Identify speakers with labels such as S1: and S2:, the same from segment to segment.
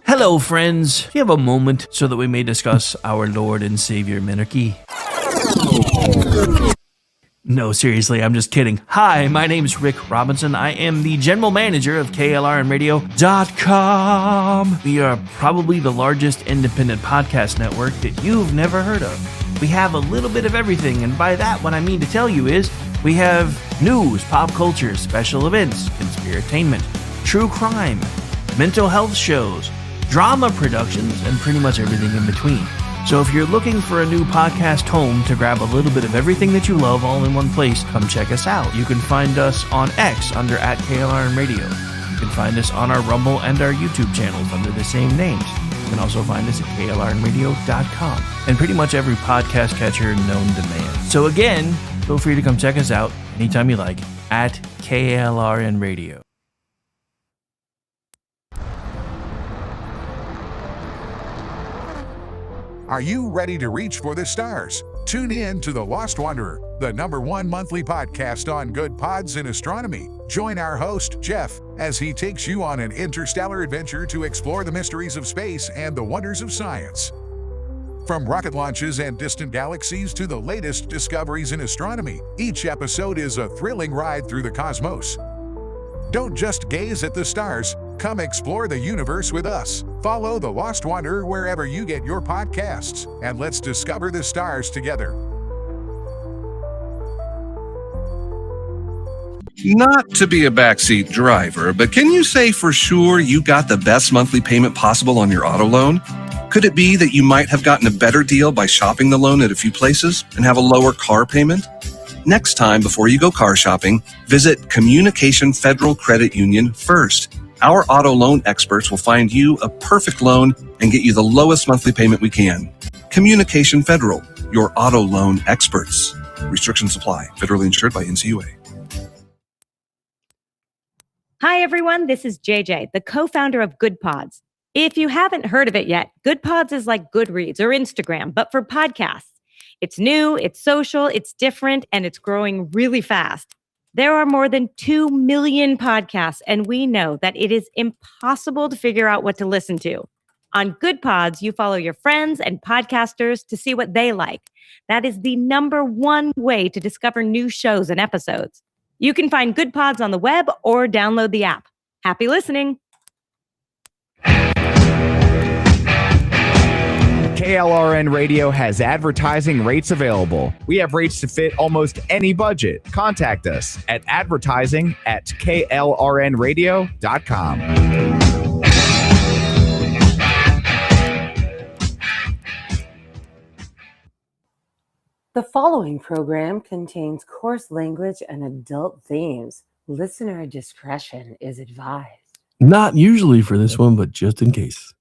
S1: Hello, friends. Do you have a moment so that we may discuss our Lord and Savior Minarchy? No, seriously, I'm just kidding. Hi, my name's Rick Robinson. I am the general manager of KLRNradio.com. We are probably the largest independent podcast network that you've never heard of. We have a little bit of everything, and by that, what I mean to tell you is we have news, pop culture, special events, conspiratainment, true crime, mental health shows, drama productions, and pretty much everything in between. So if you're looking for a new podcast home to grab a little bit of everything that you love all in one place, come check us out. You can find us on X under @KLRNradio. You can find us on our Rumble and our YouTube channels under the same names. You can also find us at KLRNradio.com and pretty much every podcast catcher known to man. So again, feel free to come check us out anytime you like at KLRNradio.
S2: Are you ready to reach for the stars? Tune in to The Lost Wanderer, the #1 monthly podcast on good pods in astronomy. Join our host, Jeff, as he takes you on an interstellar adventure to explore the mysteries of space and the wonders of science. From rocket launches and distant galaxies to the latest discoveries in astronomy, each episode is a thrilling ride through the cosmos. Don't just gaze at the stars. Come explore the universe with us. Follow The Lost Wanderer wherever you get your podcasts, and let's discover the stars together.
S3: Not to be a backseat driver, but can you say for sure you got the best monthly payment possible on your auto loan? Could it be that you might have gotten a better deal by shopping the loan at a few places and have a lower car payment? Next time, before you go car shopping, visit Communication Federal Credit Union first. Our auto loan experts will find you a perfect loan and get you the lowest monthly payment we can. Communication Federal, your auto loan experts. Restrictions apply. Federally insured by NCUA.
S4: Hi, everyone. This is JJ, the co-founder of Good Pods. If you haven't heard of it yet, Good Pods is like Goodreads or Instagram, but for podcasts. It's new, it's social, it's different, and it's growing really fast. There are more than 2 million podcasts, and we know that it is impossible to figure out what to listen to. On Good Pods, you follow your friends and podcasters to see what they like. That is the #1 way to discover new shows and episodes. You can find Good Pods on the web or download the app. Happy listening.
S5: KLRN Radio has advertising rates available. We have rates to fit almost any budget. Contact us at advertising@klrnradio.com.
S6: The following program contains coarse language and adult themes. Listener discretion is advised.
S1: Not usually for this one, but just in case.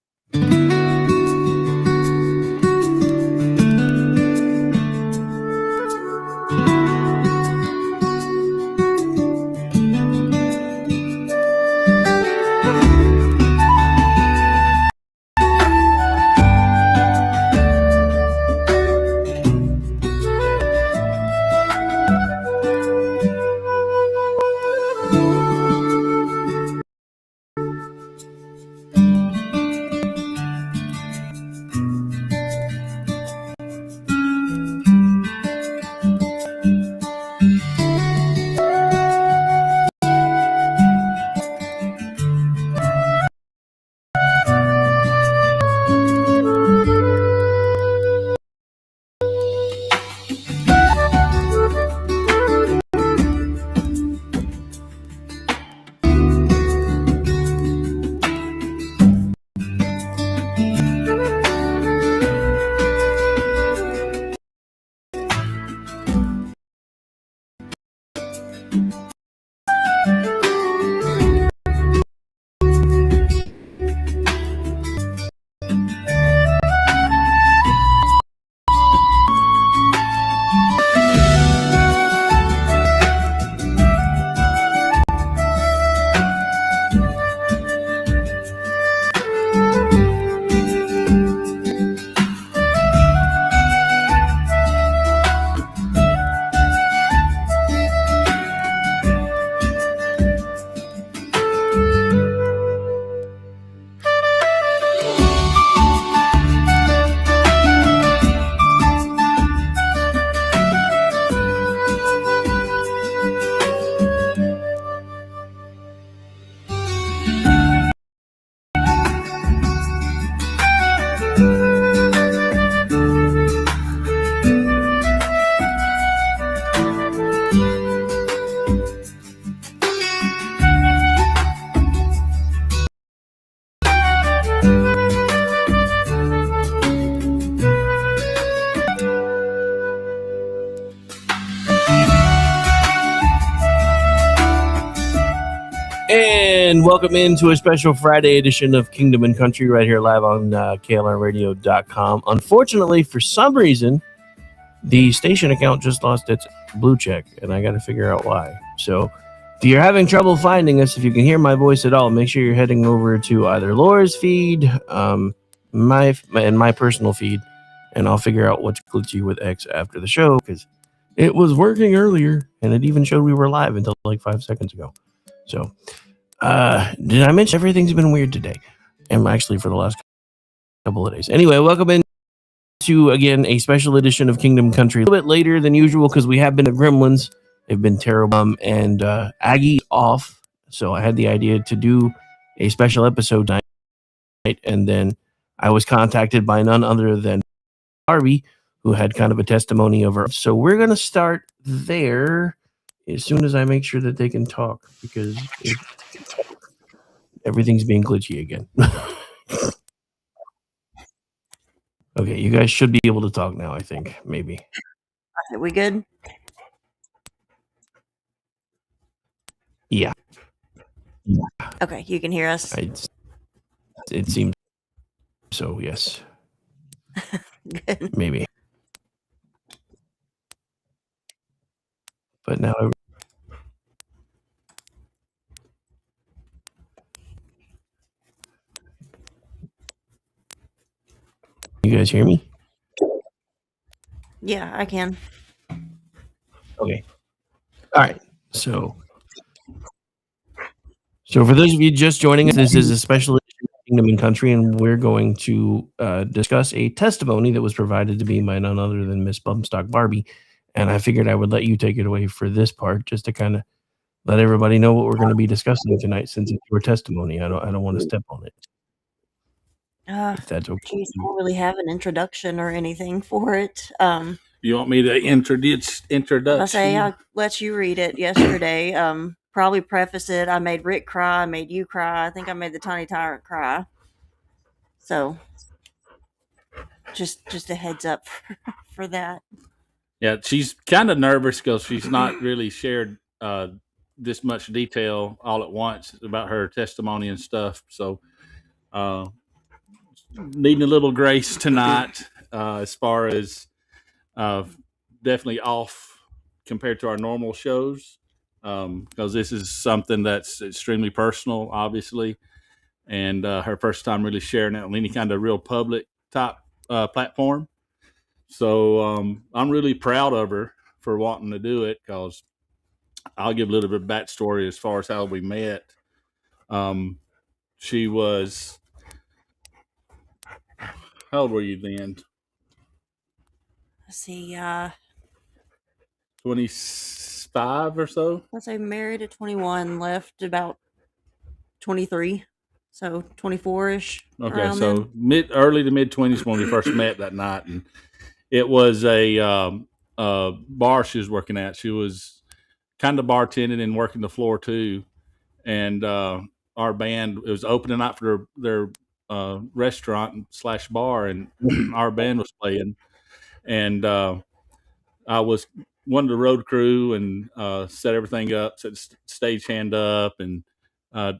S1: welcome into a special Friday edition of Kingdom and Country right here live on KLRradio.com. Unfortunately, for some reason, the station account just lost its blue check, and I got to figure out why. So if you're having trouble finding us, if you can hear my voice at all, make sure you're heading over to either Laura's feed, my personal feed, and I'll figure out what's glitchy with X after the show, because it was working earlier, and it even showed we were live until like 5 seconds ago. So, did I mention everything's been weird today? And actually for the last couple of days. Anyway, welcome in to, again, a special edition of Kingdom Country. A little bit later than usual because we have been at Gremlins. They've been terrible. And Aggie's off, so I had the idea to do a special episode tonight. And then I was contacted by none other than Barbie, who had kind of a testimony of her. So we're going to start there as soon as I make sure that they can talk, because everything's being glitchy again. Okay, you guys should be able to talk now, I think, maybe.
S7: Are we good?
S1: Yeah.
S7: Okay, you can hear us.
S1: It seems so, yes.
S7: Good.
S1: Maybe. But now you guys hear me?
S7: Yeah, I can.
S1: Okay. All right. So for those of you just joining us, this is a special edition of Kingdom and Country, and we're going to discuss a testimony that was provided to me by none other than Miss Bumstock Barbie. And I figured I would let you take it away for this part, just to kind of let everybody know what we're going to be discussing tonight, since it's your testimony. I don't want to step on it. If that's okay.
S7: Geez, I don't really have an introduction or anything for it.
S8: You want me to introduction?
S7: I'll let you read it yesterday. Probably preface it. I made Rick cry. I made you cry. I think I made the Tiny Tyrant cry. So, just a heads up for that.
S8: Yeah, she's kind of nervous because she's not really shared this much detail all at once about her testimony and stuff. So, needing a little grace tonight as far as definitely off compared to our normal shows, because this is something that's extremely personal, obviously, and her first time really sharing it on any kind of real public type platform. So I'm really proud of her for wanting to do it, because I'll give a little bit of backstory as far as how we met. She was, how old were you then?
S7: Let's see.
S8: 25 or so?
S7: Let's say married at 21, left about 23. So 24-ish.
S8: Okay, so early to mid 20s when we first met that night, and it was a bar she was working at. She was kind of bartending and working the floor too, and our band, it was opening night for their restaurant / bar, and our band was playing, and I was one of the road crew and set everything up, set the stagehand up, and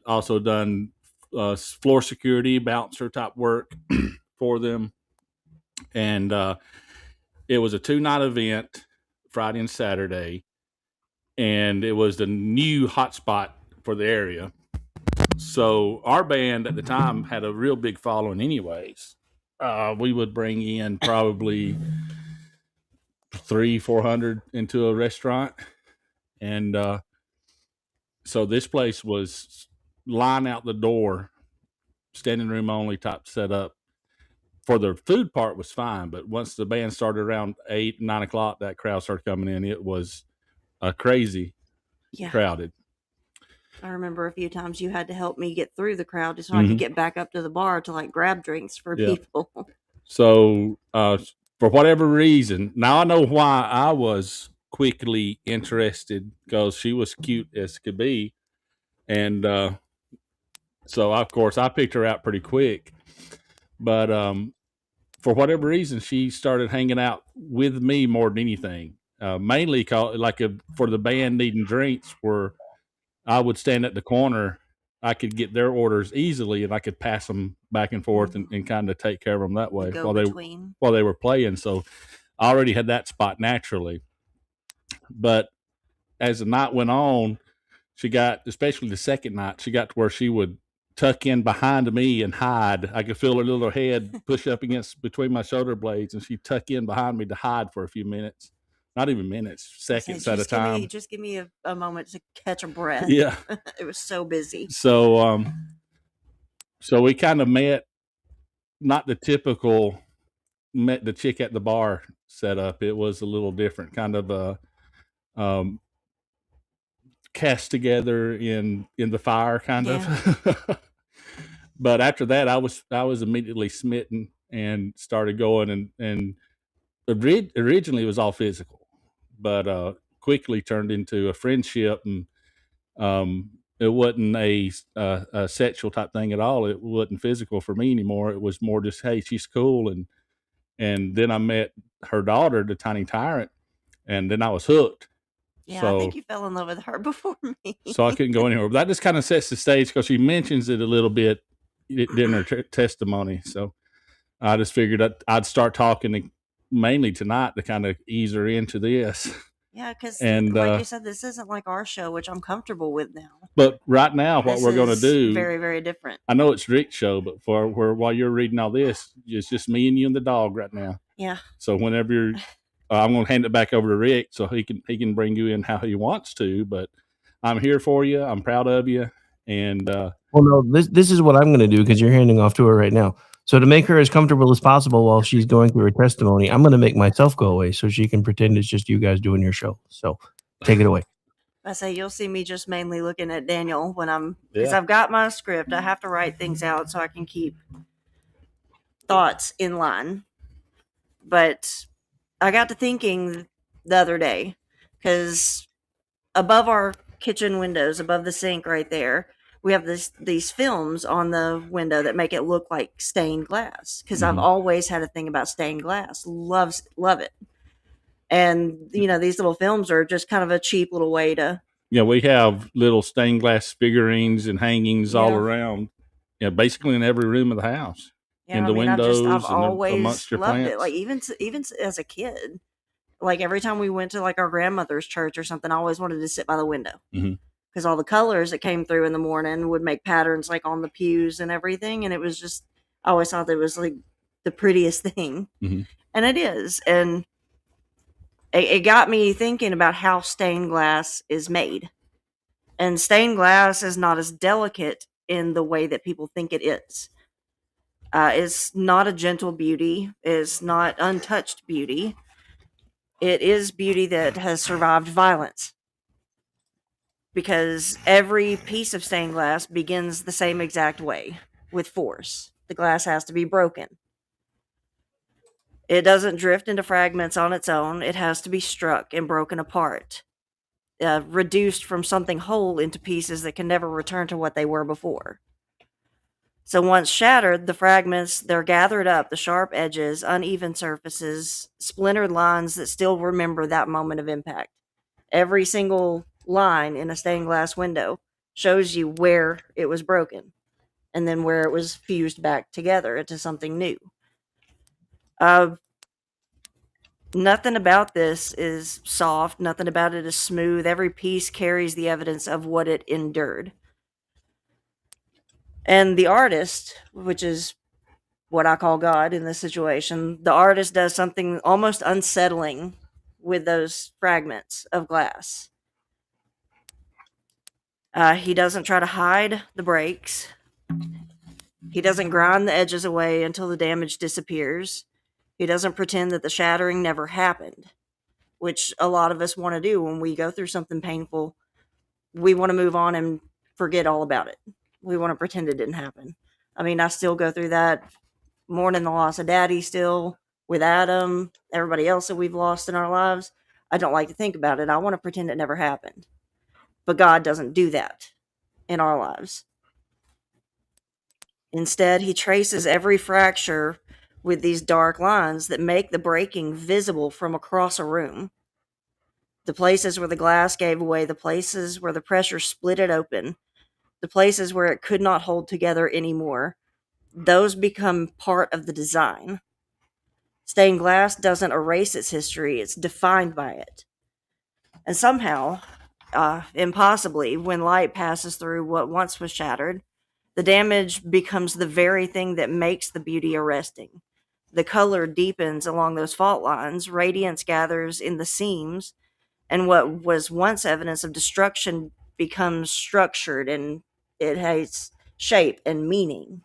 S8: also done floor security, bouncer type work for them. And it was a 2-night event, Friday and Saturday, and it was the new hotspot for the area. So our band at the time had a real big following anyways. We would bring in probably 300-400 into a restaurant. And so this place was line out the door, standing room only type setup. For the food part was fine, but once the band started around 8-9 o'clock, that crowd started coming in. It was crazy crowded.
S7: I remember a few times you had to help me get through the crowd just so I could get back up to the bar to like grab drinks for people.
S8: So for whatever reason, now I know why I was quickly interested, because she was cute as could be. And so, of course, I picked her out pretty quick. But for whatever reason, she started hanging out with me more than anything. Mainly for the band needing drinks, where I would stand at the corner I could get their orders easily, and I could pass them back and forth and kind of take care of them that way
S7: Go between.
S8: while they were playing. So I already had that spot naturally. But as the night went on, she got, especially the second night, she got to where she would tuck in behind me and hide. I could feel her little head push up against between my shoulder blades, and she'd tuck in behind me to hide for a few minutes. Not even minutes, seconds at a time.
S7: Just give me a moment to catch a breath.
S8: Yeah.
S7: It was so busy.
S8: So so we kind of met, not the typical met the chick at the bar setup. It was a little different, kind of a cast together in the fire kind of. But after that, I was immediately smitten and started going, and originally it was all physical, but quickly turned into a friendship, and it wasn't a sexual type thing at all. It wasn't physical for me anymore. It was more just, hey, she's cool. And then I met her daughter, the Tiny Tyrant, and then I was hooked.
S7: Yeah,
S8: So
S7: I think you fell in love with her before me.
S8: so I couldn't go anywhere. But that just kind of sets the stage, because she mentions it a little bit in her testimony. So I just figured I'd start talking mainly tonight to kind of ease her into this.
S7: Yeah, because
S8: And
S7: like you said, this isn't like our show, which I'm comfortable with now.
S8: but right now, what
S7: This
S8: we're going to
S7: is
S8: do,
S7: very, very different.
S8: I know it's Rick's show, but while you're reading all this, it's just me and you and the dog right now.
S7: Yeah.
S8: So whenever you're, I'm going to hand it back over to Rick so he can bring you in how he wants to. But I'm here for you. I'm proud of you. And
S1: Well, no, this is what I'm going to do, because you're handing off to her right now. So to make her as comfortable as possible while she's going through her testimony, I'm going to make myself go away so she can pretend it's just you guys doing your show. So take it away.
S7: I say you'll see me just mainly looking at Daniel when because I've got my script. I have to write things out so I can keep thoughts in line. But I got to thinking the other day, because above our kitchen windows, above the sink right there, we have these films on the window that make it look like stained glass. Because I've always had a thing about stained glass. Love it. And these little films are just kind of a cheap little way to.
S8: Yeah, we have little stained glass figurines and hangings all around. Yeah, basically in every room of the house.
S7: Yeah,
S8: in the windows
S7: I've
S8: and
S7: always
S8: amongst your
S7: loved
S8: plants.
S7: it. Like even as a kid, like every time we went to like our grandmother's church or something, I always wanted to sit by the window, because all the colors that came through in the morning would make patterns like on the pews and everything, and it was just, I always thought it was like the prettiest thing, and it is, and it got me thinking about how stained glass is made, and stained glass is not as delicate in the way that people think it is. It's not a gentle beauty. It's not untouched beauty. It is beauty that has survived violence. Because every piece of stained glass begins the same exact way, with force. The glass has to be broken. It doesn't drift into fragments on its own. It has to be struck and broken apart. Reduced from something whole into pieces that can never return to what they were before. So once shattered, the fragments, they're gathered up, the sharp edges, uneven surfaces, splintered lines that still remember that moment of impact. Every single line in a stained glass window shows you where it was broken, and then where it was fused back together into something new. Nothing about this is soft. Nothing about it is smooth. Every piece carries the evidence of what it endured. And the artist, which is what I call God in this situation, the artist does something almost unsettling with those fragments of glass. He doesn't try to hide the breaks. He doesn't grind the edges away until the damage disappears. He doesn't pretend that the shattering never happened, which a lot of us want to do when we go through something painful. We want to move on and forget all about it. We want to pretend it didn't happen. I mean, I still go through that, mourning the loss of Daddy still, with Adam, everybody else that we've lost in our lives. I don't like to think about it. I want to pretend it never happened. But God doesn't do that in our lives. Instead, he traces every fracture with these dark lines that make the breaking visible from across a room. The places where the glass gave away, the places where the pressure split it open, the places where it could not hold together anymore, those become part of the design. Stained glass doesn't erase its history, it's defined by it. And somehow, impossibly, when light passes through what once was shattered, the damage becomes the very thing that makes the beauty arresting. The color deepens along those fault lines, radiance gathers in the seams, and what was once evidence of destruction becomes structured, and it has shape and meaning.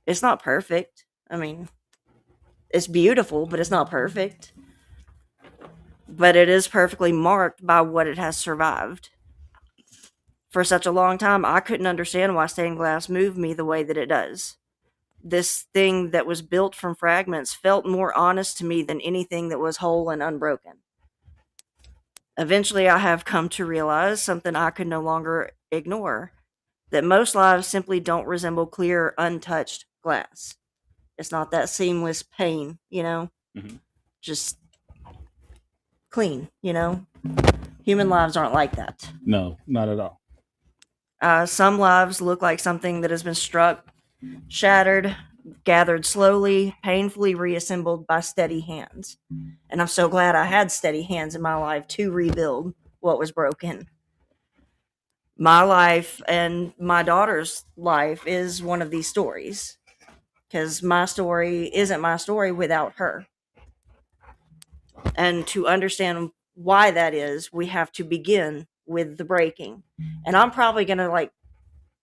S7: It's not perfect. I mean, it's beautiful, but it's not perfect. But it is perfectly marked by what it has survived. For such a long time, I couldn't understand why stained glass moved me the way that it does. This thing that was built from fragments felt more honest to me than anything that was whole and unbroken. Eventually, I have come to realize something I could no longer ignore, that most lives simply don't resemble clear, untouched glass. It's not that seamless pane, just clean, Human lives aren't like that.
S8: No, not at all.
S7: Some lives look like something that has been struck, shattered, gathered slowly, painfully reassembled by steady hands. And I'm so glad I had steady hands in my life to rebuild what was broken. My life and my daughter's life is one of these stories, because my story isn't my story without her. And to understand why that is, we have to begin with the breaking. And I'm probably going to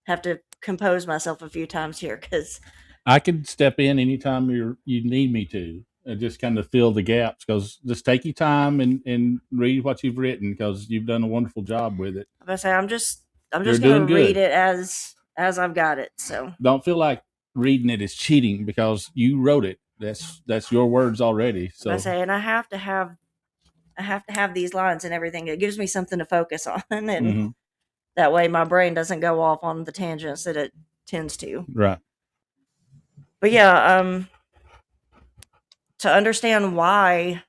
S7: have to compose myself a few times here, because
S8: I can step in anytime you need me to, and just kind of fill the gaps. Because just take your time and read what you've written, because you've done a wonderful job with it.
S7: I'm just going to read it as I've got it. So
S8: don't feel like reading it is cheating, because you wrote it. That's your words already. So
S7: and I have to have these lines and everything. It gives me something to focus on, and that way my brain doesn't go off on the tangents that it tends to.
S8: Right.
S7: But yeah, to understand why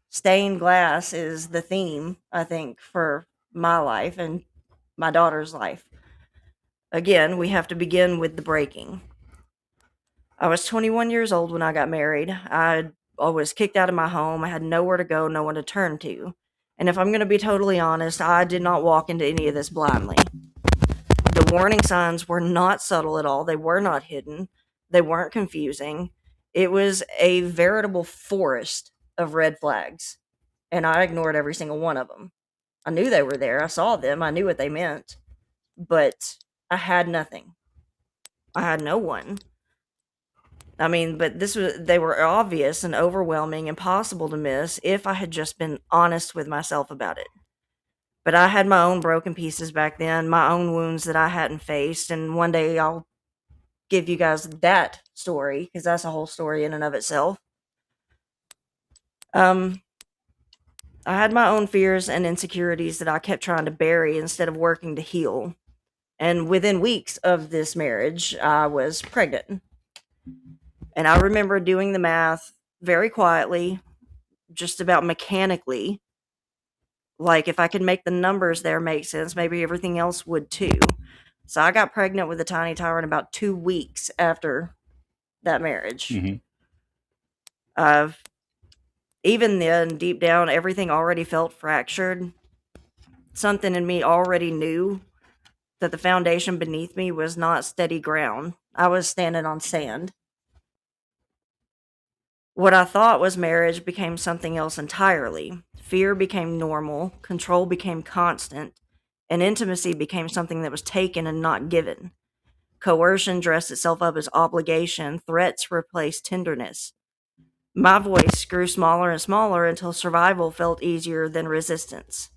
S7: stained glass is the theme, I think, for my life and my daughter's life. Again, we have to begin with the breaking. I was 21 years old when I got married. I was kicked out of my home. I had nowhere to go, no one to turn to. And if I'm going to be totally honest, I did not walk into any of this blindly. The warning signs were not subtle at all. They were not hidden. They weren't confusing. It was a veritable forest of red flags, and I ignored every single one of them. I knew they were there. I saw them. I knew what they meant, but I had nothing. I had no one. I mean, but they were obvious and overwhelming, impossible to miss if I had just been honest with myself about it. But I had my own broken pieces back then, my own wounds that I hadn't faced, and one day I'll give you guys that story, because that's a whole story in and of itself. I had my own fears and insecurities that I kept trying to bury instead of working to heal. And within weeks of this marriage, I was pregnant. And I remember doing the math very quietly, just about mechanically. Like, if I could make the numbers there make sense, maybe everything else would too. So I got pregnant with a tiny tower in about 2 weeks after that marriage. Even then, deep down, everything already felt fractured. Something in me already knew that the foundation beneath me was not steady ground. I was standing on sand. What I thought was marriage became something else entirely. Fear became normal, control became constant, and intimacy became something that was taken and not given. Coercion dressed itself up as obligation, threats replaced tenderness. My voice grew smaller and smaller until survival felt easier than resistance.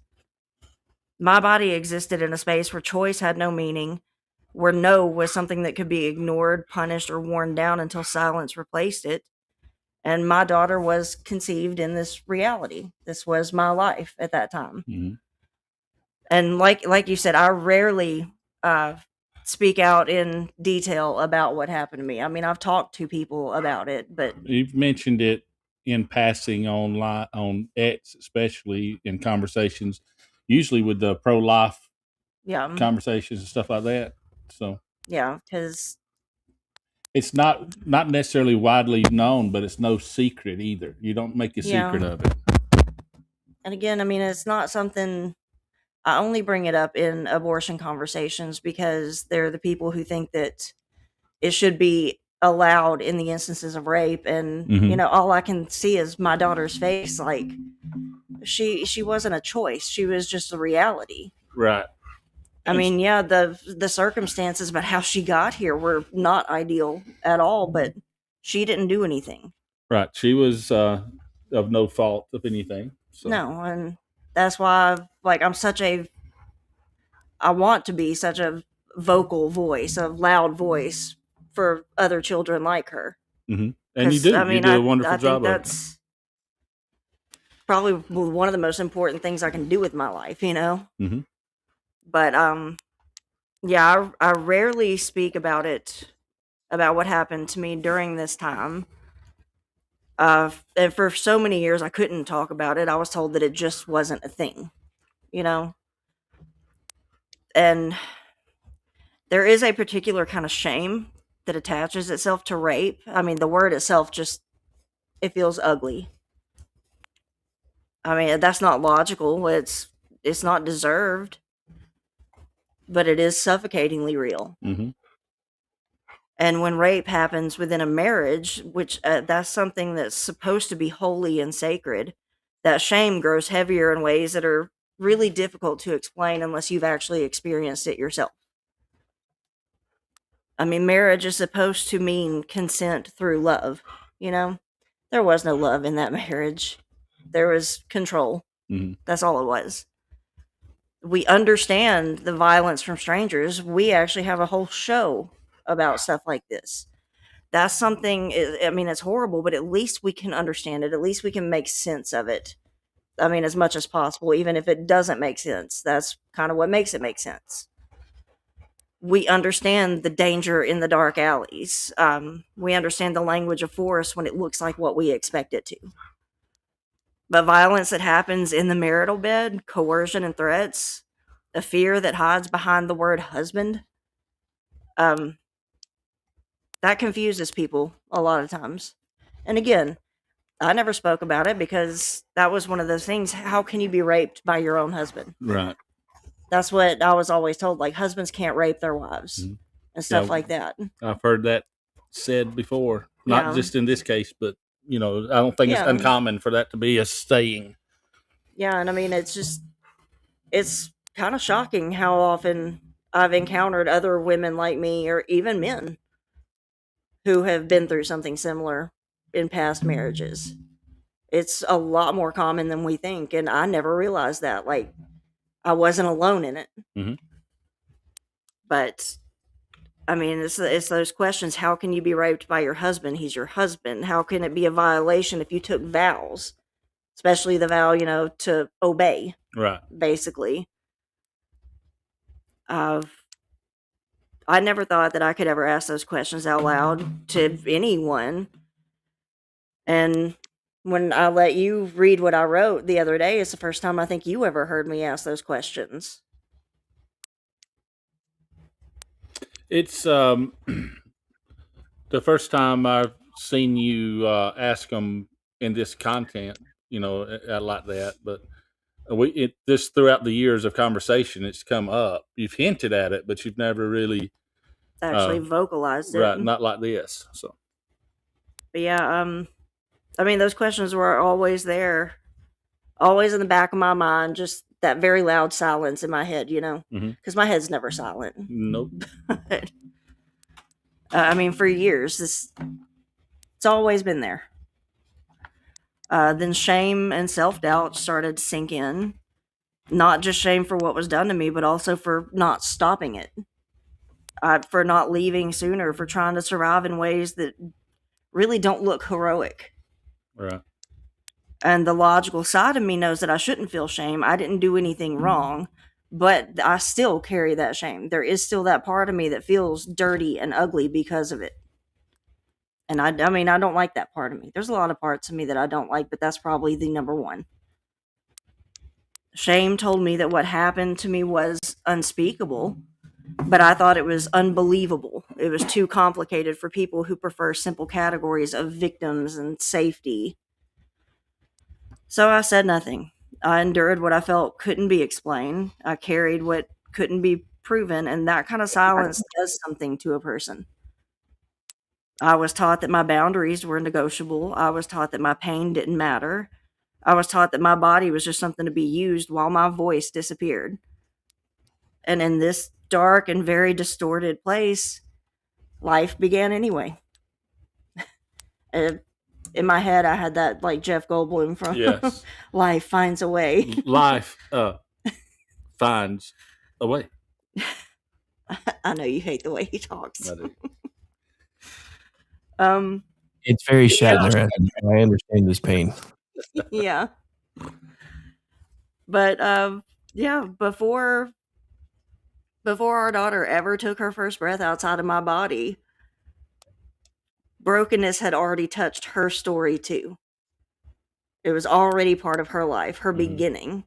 S7: My body existed in a space where choice had no meaning, where no was something that could be ignored, punished, or worn down until silence replaced it. And my daughter was conceived in this reality. This was my life at that time. And like you said, I rarely speak out in detail about what happened to me. I mean, I've talked to people about it, but
S8: you've mentioned it in passing online, on X, especially in conversations, usually with the pro-life
S7: Yeah.
S8: conversations and stuff like that. So
S7: Yeah, because
S8: it's not necessarily widely known, but it's no secret either. You don't make a secret of it.
S7: And again, I mean, it's not something I only bring it up in abortion conversations because they're the people who think that it should be allowed in the instances of rape. And, you know, all I can see is my daughter's face. Like, she wasn't a choice. She was just a reality.
S8: Right.
S7: I mean, yeah, the circumstances about how she got here were not ideal at all, but she didn't do anything.
S8: Right. She was of no fault of anything. So.
S7: No, and that's why, like, I want to be such a vocal voice, a loud voice for other children like her.
S8: Mm-hmm. And you do. I mean, you do a wonderful job.
S7: I think that's probably one of the most important things I can do with my life, you know?
S8: Mm-hmm.
S7: But, yeah, I rarely speak about what happened to me during this time. And for so many years, I couldn't talk about it. I was told that it just wasn't a thing, you know? And there is a particular kind of shame that attaches itself to rape. I mean, the word itself it feels ugly. I mean, that's not logical. It's not deserved. But it is suffocatingly real.
S8: Mm-hmm.
S7: And when rape happens within a marriage, which that's something that's supposed to be holy and sacred, that shame grows heavier in ways that are really difficult to explain unless you've actually experienced it yourself. I mean, marriage is supposed to mean consent through love, you know? There was no love in that marriage. There was control.
S8: Mm-hmm.
S7: That's all it was. We understand the violence from strangers. We actually have a whole show about stuff like this. That's something, I mean, it's horrible, but at least we can understand it. At least we can make sense of it. I mean, as much as possible, even if it doesn't make sense. That's kind of what makes it make sense. We understand the danger in the dark alleys. We understand the language of force when it looks like what we expect it to. But violence that happens in the marital bed, coercion and threats, a fear that hides behind the word husband, that confuses people a lot of times. And again, I never spoke about it because that was one of those things. How can you be raped by your own husband?
S8: Right.
S7: That's what I was always told. Like, husbands can't rape their wives and stuff like that.
S8: I've heard that said before. Not just in this case, but, you know, I don't think it's uncommon for that to be a saying.
S7: Yeah, and I mean, it's kind of shocking how often I've encountered other women like me, or even men, who have been through something similar in past marriages. It's a lot more common than we think, and I never realized that. Like, I wasn't alone in it.
S8: Mm-hmm.
S7: But, I mean, it's those questions. How can you be raped by your husband? He's your husband. How can it be a violation if you took vows? Especially the vow, you know, to obey.
S8: Right.
S7: Basically. I never thought that I could ever ask those questions out loud to anyone. And when I let you read what I wrote the other day, it's the first time I think you ever heard me ask those questions.
S8: It's the first time I've seen you ask them in this content, you know, like that. But this throughout the years of conversation, it's come up. You've hinted at it, but you've never really
S7: actually vocalized it.
S8: Right, not like this. So,
S7: but yeah, I mean, those questions were always there, always in the back of my mind. Just that very loud silence in my head, you know, because my head's never silent.
S8: Nope.
S7: But, I mean, for years, it's always been there. Then shame and self-doubt started to sink in. Not just shame for what was done to me, but also for not stopping it. For not leaving sooner, for trying to survive in ways that really don't look heroic.
S8: Right.
S7: And the logical side of me knows that I shouldn't feel shame. I didn't do anything wrong, but I still carry that shame. There is still that part of me that feels dirty and ugly because of it. And I mean, I don't like that part of me. There's a lot of parts of me that I don't like, but that's probably the number one. Shame told me that what happened to me was unspeakable, but I thought it was unbelievable. It was too complicated for people who prefer simple categories of victims and safety. So I said nothing. I endured what I felt couldn't be explained. I carried what couldn't be proven, and that kind of silence does something to a person. I was taught that my boundaries were negotiable. I was taught that my pain didn't matter. I was taught that my body was just something to be used while my voice disappeared. And in this dark and very distorted place, life began anyway. In my head, I had that like Jeff Goldblum from
S8: Yes.
S7: Life Finds a Way.
S8: Life finds a way.
S7: I know you hate the way he talks.
S8: I do.
S1: It's very Shatner. I understand this pain.
S7: Yeah. But yeah, before our daughter ever took her first breath outside of my body, brokenness had already touched her story too. It was already part of her life, her beginning.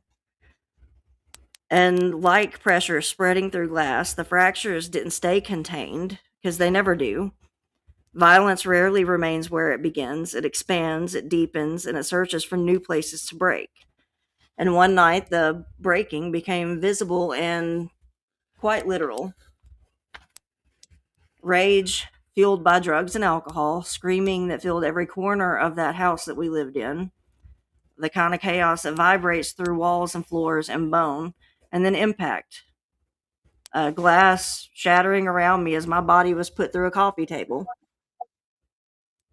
S7: And like pressure spreading through glass, the fractures didn't stay contained, because they never do. Violence rarely remains where it begins. It expands, it deepens, and it searches for new places to break. And one night, the breaking became visible and quite literal. Rage, fueled by drugs and alcohol, screaming that filled every corner of that house that we lived in. The kind of chaos that vibrates through walls and floors and bone, and then impact. Glass shattering around me as my body was put through a coffee table.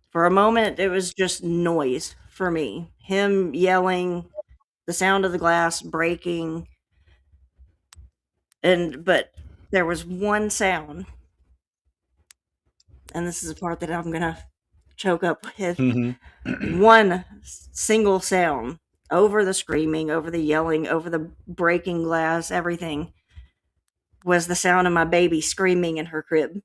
S7: For a moment, it was just noise for me. Him yelling, the sound of the glass breaking. But there was one sound, and this is the part that I'm gonna choke up with. One single sound over the screaming, over the yelling, over the breaking glass, everything, was the sound of my baby screaming in her crib.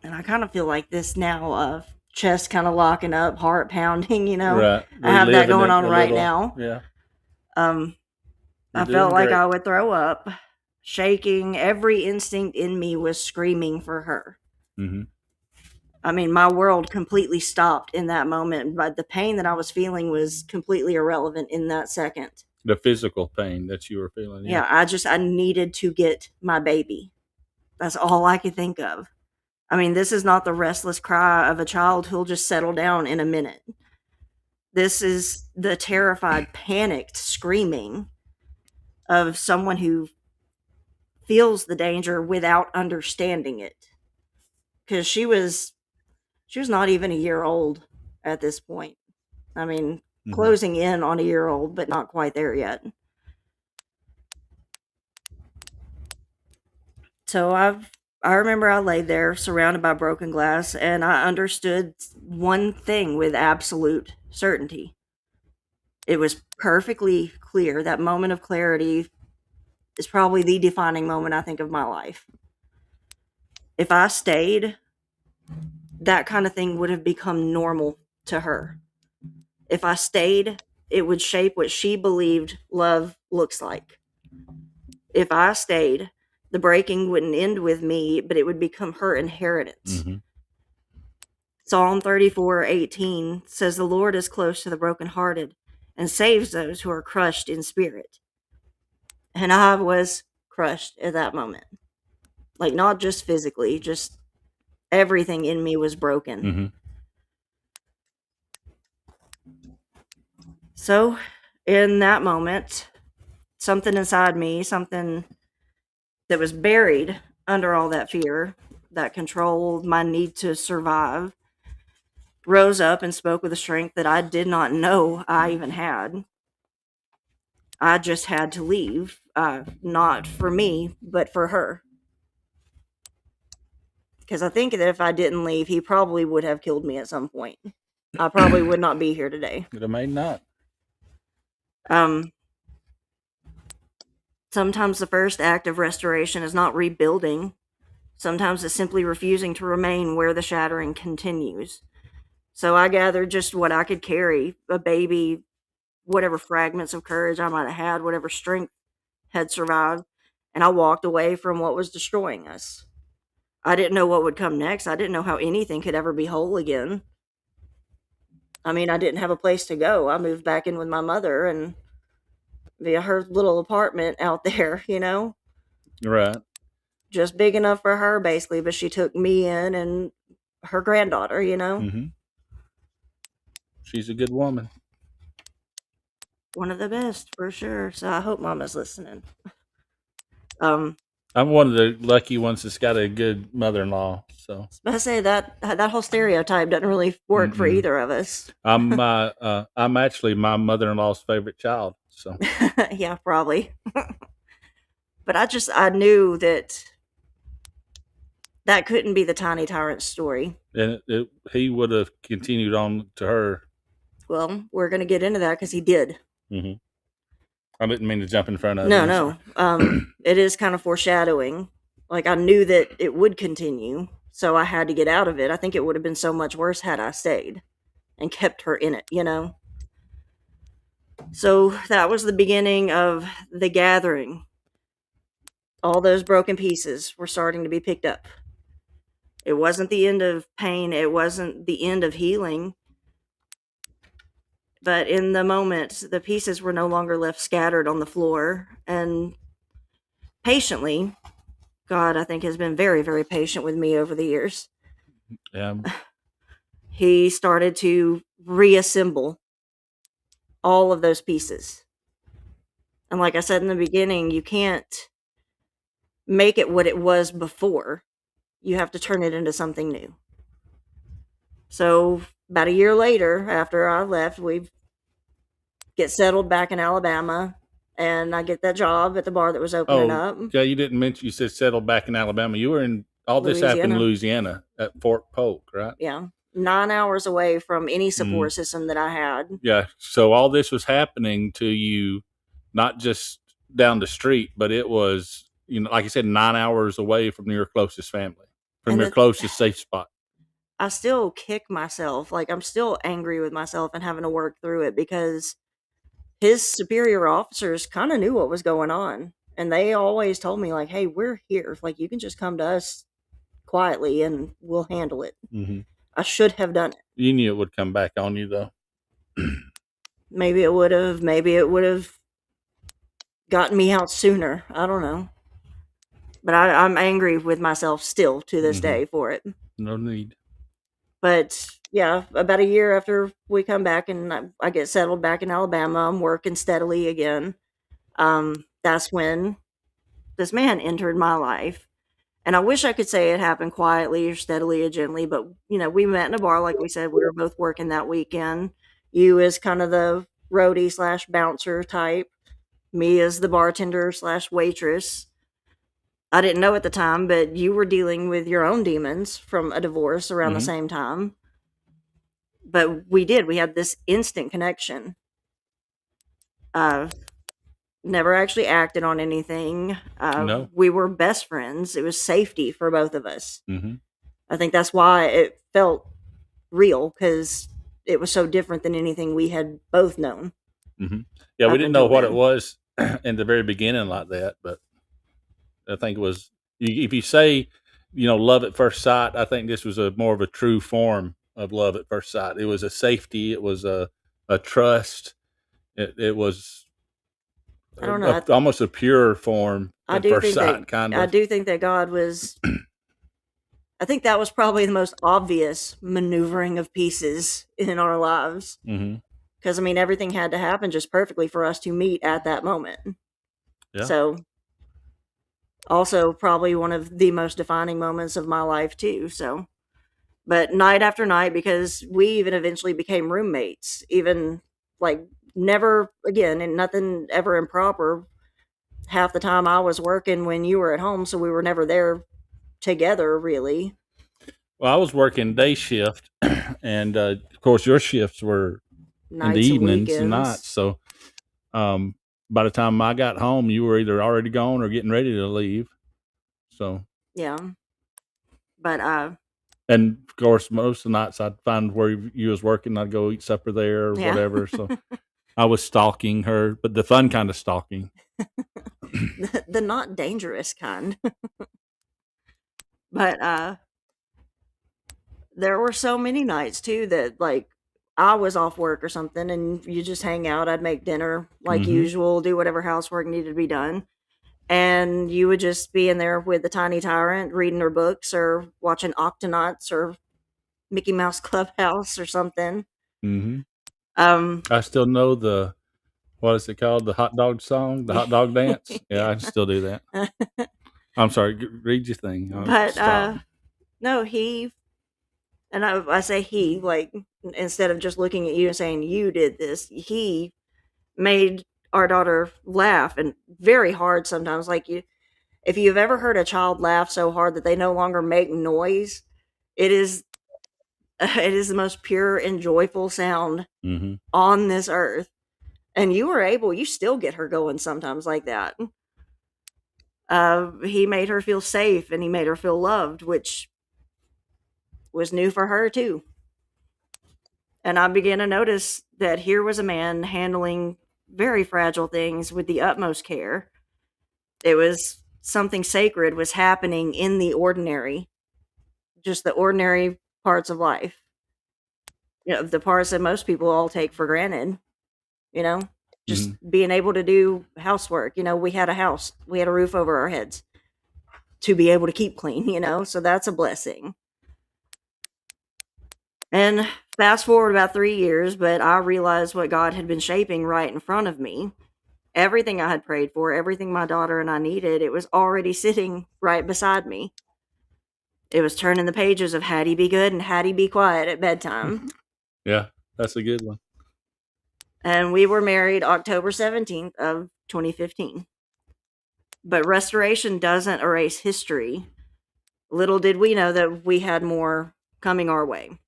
S7: And I kind of feel like this now, chest kind of locking up, heart pounding, you know.
S8: Right.
S7: I have that
S8: Reliving
S7: going
S8: it
S7: on
S8: a
S7: right
S8: little.
S7: now.
S8: Yeah.
S7: I
S8: You're
S7: felt
S8: doing
S7: like
S8: great.
S7: I would throw up, shaking. Every instinct in me was screaming for her.
S8: Mm-hmm.
S7: I mean, my world completely stopped in that moment, but the pain that I was feeling was completely irrelevant in that second.
S8: The physical pain that you were feeling.
S7: Yeah, I needed to get my baby. That's all I could think of. I mean, this is not the restless cry of a child who'll just settle down in a minute. This is the terrified, panicked screaming of someone who feels the danger without understanding it. Because she was not even a year old at this point. I mean, closing in on a year old, but not quite there yet. So I remember I lay there surrounded by broken glass, and I understood one thing with absolute certainty. It was perfectly clear. That moment of clarity is probably the defining moment, I think, of my life. If I stayed, that kind of thing would have become normal to her. If I stayed, it would shape what she believed love looks like. If I stayed, the breaking wouldn't end with me, but it would become her inheritance.
S8: Mm-hmm.
S7: Psalm 34:18 says, "The Lord is close to the brokenhearted and saves those who are crushed in spirit." And I was crushed at that moment. Like, not just physically, just everything in me was broken.
S8: Mm-hmm.
S7: So, in that moment, something inside me, something that was buried under all that fear, that control, my need to survive, rose up and spoke with a strength that I did not know I even had. I just had to leave, not for me, but for her. Because I think that if I didn't leave, he probably would have killed me at some point. I probably would not be here today.
S8: It may not.
S7: Sometimes the first act of restoration is not rebuilding. Sometimes it's simply refusing to remain where the shattering continues. So I gathered just what I could carry, a baby, whatever fragments of courage I might have had, whatever strength had survived, and I walked away from what was destroying us. I didn't know what would come next. I didn't know how anything could ever be whole again. I mean, I didn't have a place to go. I moved back in with my mother and via her little apartment out there,
S8: Right.
S7: just big enough for her basically, but she took me in and her granddaughter,
S8: Mm-hmm. She's a good woman.
S7: one of the best for sure. So I hope Mama's listening.
S8: I'm one of the lucky ones that's got a good mother-in-law. So
S7: I say that whole stereotype doesn't really work for either of us.
S8: I'm actually my mother-in-law's favorite child. So
S7: yeah, probably. But I knew that couldn't be the Tiny Tyrant story.
S8: and he would have continued on to her.
S7: Well, we're going to get into that because he did.
S8: Mm-hmm. I didn't mean to jump in front of you.
S7: No. It is kind of foreshadowing. Like I knew that it would continue, so I had to get out of it. I think it would have been so much worse had I stayed and kept her in it, So that was the beginning of the gathering. All those broken pieces were starting to be picked up. It wasn't the end of pain. It wasn't the end of healing. But in the moment, the pieces were no longer left scattered on the floor. And patiently, God, I think, has been very, very patient with me over the years.
S8: Yeah.
S7: He started to reassemble all of those pieces. And like I said in the beginning, you can't make it what it was before. You have to turn it into something new. So about a year later, after I left, we get settled back in Alabama, and I get that job at the bar that was opening up.
S8: Yeah, you didn't mention, you said settled back in Alabama. You were in, all this happened in Louisiana at Fort Polk, right?
S7: Yeah. 9 hours away from any support system that I had.
S8: Yeah. So all this was happening to you, not just down the street, but it was, like you said, 9 hours away from your closest family, from your closest safe spot.
S7: I still kick myself. Like I'm still angry with myself and having to work through it because his superior officers kind of knew what was going on. And they always told me like, hey, we're here. Like you can just come to us quietly and we'll handle it.
S8: Mm-hmm.
S7: I should have done it.
S8: You knew it would come back on you though.
S7: Maybe it would have gotten me out sooner. I don't know. But I'm angry with myself still to this day for it.
S8: No need.
S7: But yeah, about a year after we come back and I get settled back in Alabama, I'm working steadily again. That's when this man entered my life. And I wish I could say it happened quietly or steadily or gently, but we met in a bar, like we said, we were both working that weekend. You as kind of the roadie / bouncer type, me as the bartender / waitress. I didn't know at the time, but you were dealing with your own demons from a divorce around the same time. But we had this instant connection. Never actually acted on anything.
S8: No.
S7: We were best friends. It was safety for both of us.
S8: Mm-hmm.
S7: I think that's why it felt real, because it was so different than anything we had both known.
S8: Mm-hmm. Yeah, we didn't know what it was in the very beginning like that, but I think it was, if you say, love at first sight, I think this was more of a true form of love at first sight. It was a safety. It was a trust. It was,
S7: I don't know,
S8: almost a pure form at first sight, kind of.
S7: I do think that God was, I think that was probably the most obvious maneuvering of pieces in our lives. Because, everything had to happen just perfectly for us to meet at that moment.
S8: Yeah.
S7: So, also probably one of the most defining moments of my life, too. So, but night after night, because we even eventually became roommates, even like never again, and nothing ever improper. Half the time I was working when you were at home, so we were never there together, really.
S8: Well, I was working day shift, and of course your shifts were
S7: Nights
S8: in the evenings
S7: weekends.
S8: and nights. So by the time I got home, you were either already gone or getting ready to leave. So
S7: yeah, but
S8: And of course, most of the nights I'd find where you was working, I'd go eat supper there or
S7: Yeah.
S8: whatever. So I was stalking her, but the fun kind of stalking.
S7: The not dangerous kind. But there were so many nights too that like I was off work or something and you just hang out. I'd make dinner like
S8: Mhm.
S7: usual, do whatever housework needed to be done. And you would just be in there with the tiny tyrant reading her books or watching Octonauts or Mickey Mouse Clubhouse or something.
S8: hmm
S7: Um
S8: I still know what is it called? The hot dog song, the hot dog dance. Yeah, I still do that. I'm sorry. Read your thing.
S7: but
S8: Stop.
S7: no, I say he, like, instead of just looking at you and saying you did this, he made our daughter laugh and very hard sometimes. Like if you've ever heard a child laugh so hard that they no longer make noise, it is the most pure and joyful sound
S8: hmm
S7: on this earth. And you still get her going sometimes like that. He made her feel safe and he made her feel loved, which was new for her too. And I began to notice that here was a man handling very fragile things with the utmost care. It was something sacred was happening in the ordinary, just the ordinary parts of life. The parts that most people all take for granted, just being able to do housework. We had a house, we had a roof over our heads to be able to keep clean, so that's a blessing. And fast forward about 3 years, but I realized what God had been shaping right in front of me. Everything I had prayed for, everything my daughter and I needed, it was already sitting right beside me. It was turning the pages of Hattie Be Good and Hattie Be Quiet at bedtime.
S8: Yeah, that's a good one.
S7: And we were married October 17th of 2015. But restoration doesn't erase history. Little did we know that we had more coming our way.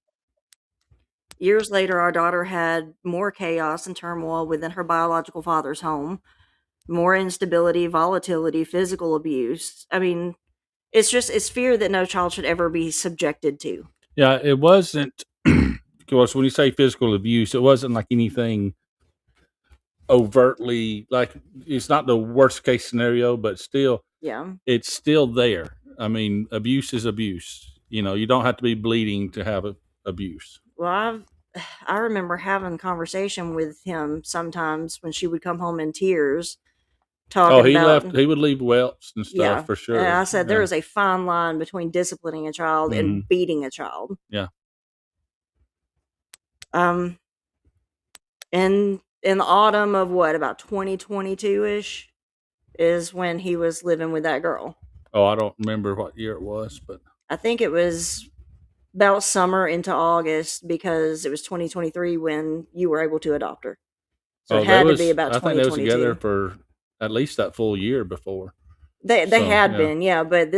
S7: Years later, our daughter had more chaos and turmoil within her biological father's home, more instability, volatility, physical abuse. I mean, it's fear that no child should ever be subjected to.
S8: Yeah, it wasn't. Of course, when you say physical abuse, it wasn't like anything overtly, like it's not the worst case scenario, but still,
S7: Yeah.
S8: it's still there. I mean, abuse is abuse. You don't have to be bleeding to have abuse.
S7: Well, I remember having a conversation with him sometimes when she would come home in tears, talking about.
S8: He would leave welts and stuff,
S7: Yeah,
S8: for sure.
S7: and I said there
S8: Yeah.
S7: is a fine line between disciplining a child and beating a child.
S8: Yeah.
S7: In the autumn of about 2022-ish is when he was living with that girl.
S8: Oh, I don't remember what year it was, but
S7: I think it was about summer into August because it was 2023 when you were able to adopt her. So it had to be about
S8: I think they was
S7: 2022.
S8: together for at least that full year before.
S7: They
S8: So,
S7: had
S8: yeah.
S7: been, yeah, but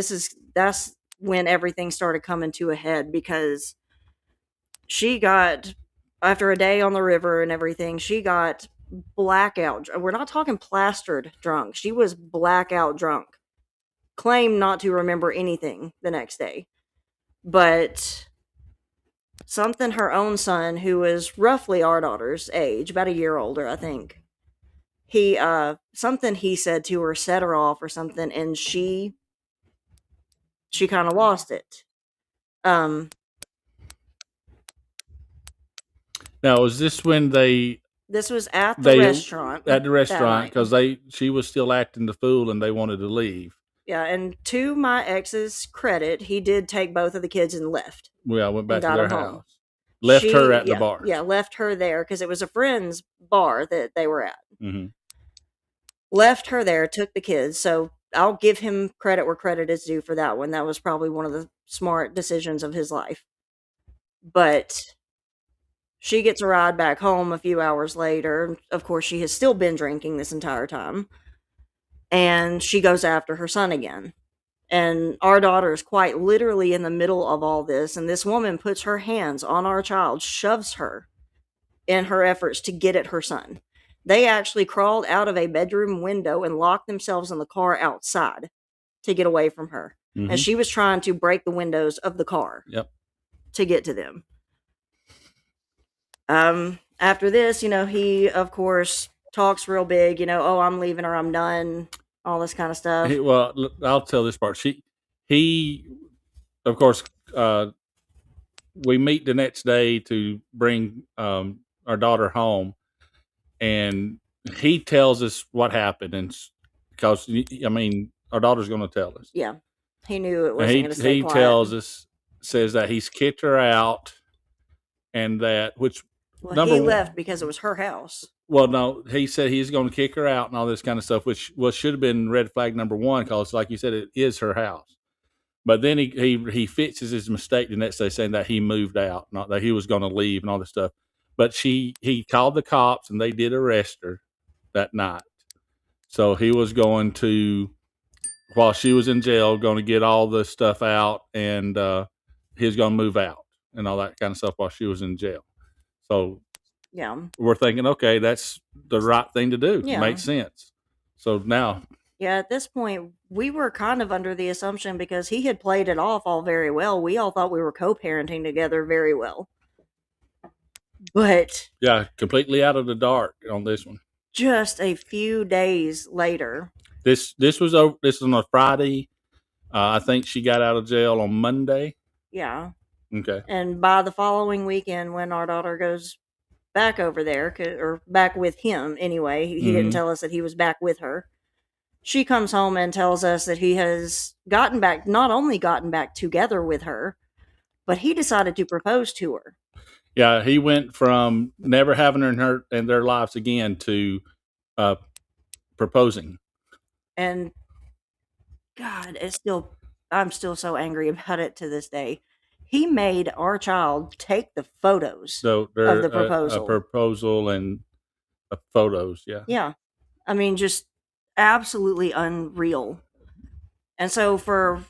S7: that's when everything started coming to a head because she got, after a day on the river and everything, she got blackout. We're not talking plastered drunk. She was blackout drunk. Claimed not to remember anything the next day. But something her own son, who was roughly our daughter's age, about a year older, I think, something he said to her set her off or something, and she kind of lost it.
S8: Now, was this when
S7: This was at the restaurant.
S8: At the
S7: that
S8: restaurant,
S7: night.
S8: because she was still acting the fool and they wanted to leave.
S7: Yeah, and to my ex's credit, he did take both of the kids and left.
S8: Well, I went back to
S7: got
S8: their
S7: them home.
S8: house. Left her at the bar.
S7: Yeah, left her there because it was a friend's bar that they were at.
S8: hmm
S7: Left her there, took the kids. So I'll give him credit where credit is due for that one. That was probably one of the smart decisions of his life. But she gets a ride back home a few hours later. Of course, she has still been drinking this entire time. And she goes after her son again. And our daughter is quite literally in the middle of all this. And this woman puts her hands on our child, shoves her in her efforts to get at her son. They actually crawled out of a bedroom window and locked themselves in the car outside to get away from her.
S8: Mhm.
S7: And she was trying to break the windows of the car.
S8: Yep.
S7: to get to them. After this, he of course talks real big, oh, I'm leaving or I'm done, all this kind of stuff.
S8: Well, I'll tell this part. He, of course, we meet the next day to bring our daughter home, and he tells us what happened, and because our daughter's going to tell us.
S7: Yeah, he knew it
S8: And
S7: wasn't going to stay
S8: he
S7: quiet.
S8: tells us, says that he's kicked her out, and that
S7: Well, he left because it was her house.
S8: Well, no, he said he's going to kick her out and all this kind of stuff, which should have been red flag number one, because, like you said, it is her house. But then he fixes his mistake the next day, saying that he moved out, not that he was going to leave and all this stuff. But he called the cops, and they did arrest her that night. So he was going to, while she was in jail, going to get all the stuff out, and he was going to move out and all that kind of stuff while she was in jail. So
S7: yeah,
S8: we're thinking, okay, that's the right thing to do.
S7: Yeah.
S8: Makes sense. So now,
S7: yeah, at this point, we were kind of under the assumption, because he had played it off all very well. We all thought we were co-parenting together very well. But
S8: yeah, completely out of the dark on this one.
S7: Just a few days later.
S8: This was on a Friday. I think she got out of jail on Monday.
S7: Yeah.
S8: Okay.
S7: And by the following weekend, when our daughter goes back over there, or back with him anyway, he didn't tell us that he was back with her. She comes home and tells us that he has not only gotten back together with her, but he decided to propose to her.
S8: Yeah, he went from never having her in their lives again to proposing.
S7: And God, I'm still so angry about it to this day. He made our child take the photos of the proposal.
S8: A proposal and photos, yeah.
S7: Yeah. I mean, just absolutely unreal. And so for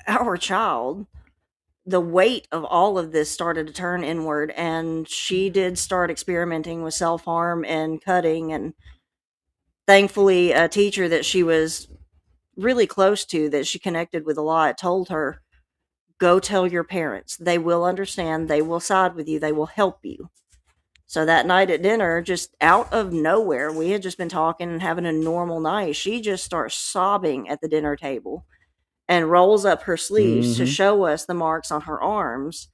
S7: our child, the weight of all of this started to turn inward, and she did start experimenting with self-harm and cutting. And thankfully, a teacher that she was really close to, that she connected with a lot, told her, go tell your parents. They will understand. They will side with you. They will help you. So that night at dinner, just out of nowhere, we had just been talking and having a normal night. She just starts sobbing at the dinner table and rolls up her sleeves to show us the marks on her arms.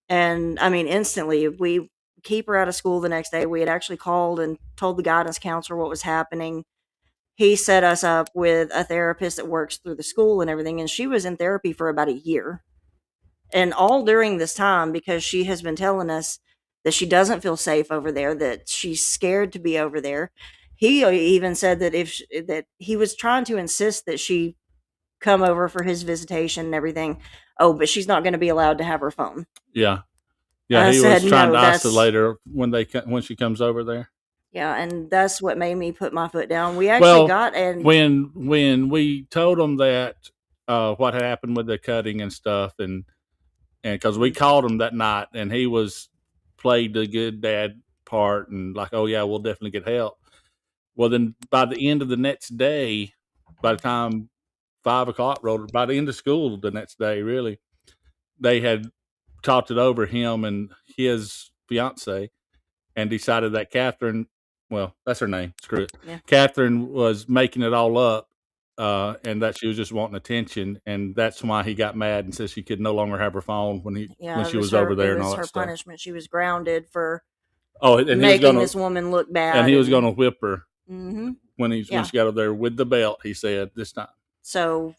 S7: And I mean, instantly, we keep her out of school the next day. We had actually called and told the guidance counselor what was happening. He set us up with a therapist that works through the school and everything. And she was in therapy for about a year. And all during this time, because she has been telling us that she doesn't feel safe over there, that she's scared to be over there. He even said that that he was trying to insist that she come over for his visitation and everything. Oh, but she's not going to be allowed to have her phone.
S8: Yeah. Yeah, he was trying to isolate her when she comes over there.
S7: Yeah, and that's what made me put my foot down. We actually
S8: when we told him that what had happened with the cutting and stuff, and because we called him that night, and he played the good dad part and like, oh yeah, we'll definitely get help. Well, then by the end of the next day, by the time 5 o'clock rolled, by the end of school the next day, really, they had talked it over, him and his fiance, and decided that Catherine, well, that's her name, screw it.
S7: Yeah.
S8: Catherine was making it all up, and that she was just wanting attention, and that's why he got mad and said she could no longer have her phone when she was over there and all that stuff.
S7: Her punishment. She was grounded for
S8: and
S7: making this woman look bad.
S8: And he was going to whip her
S7: when
S8: she got over there with the belt, he said, this time.
S7: So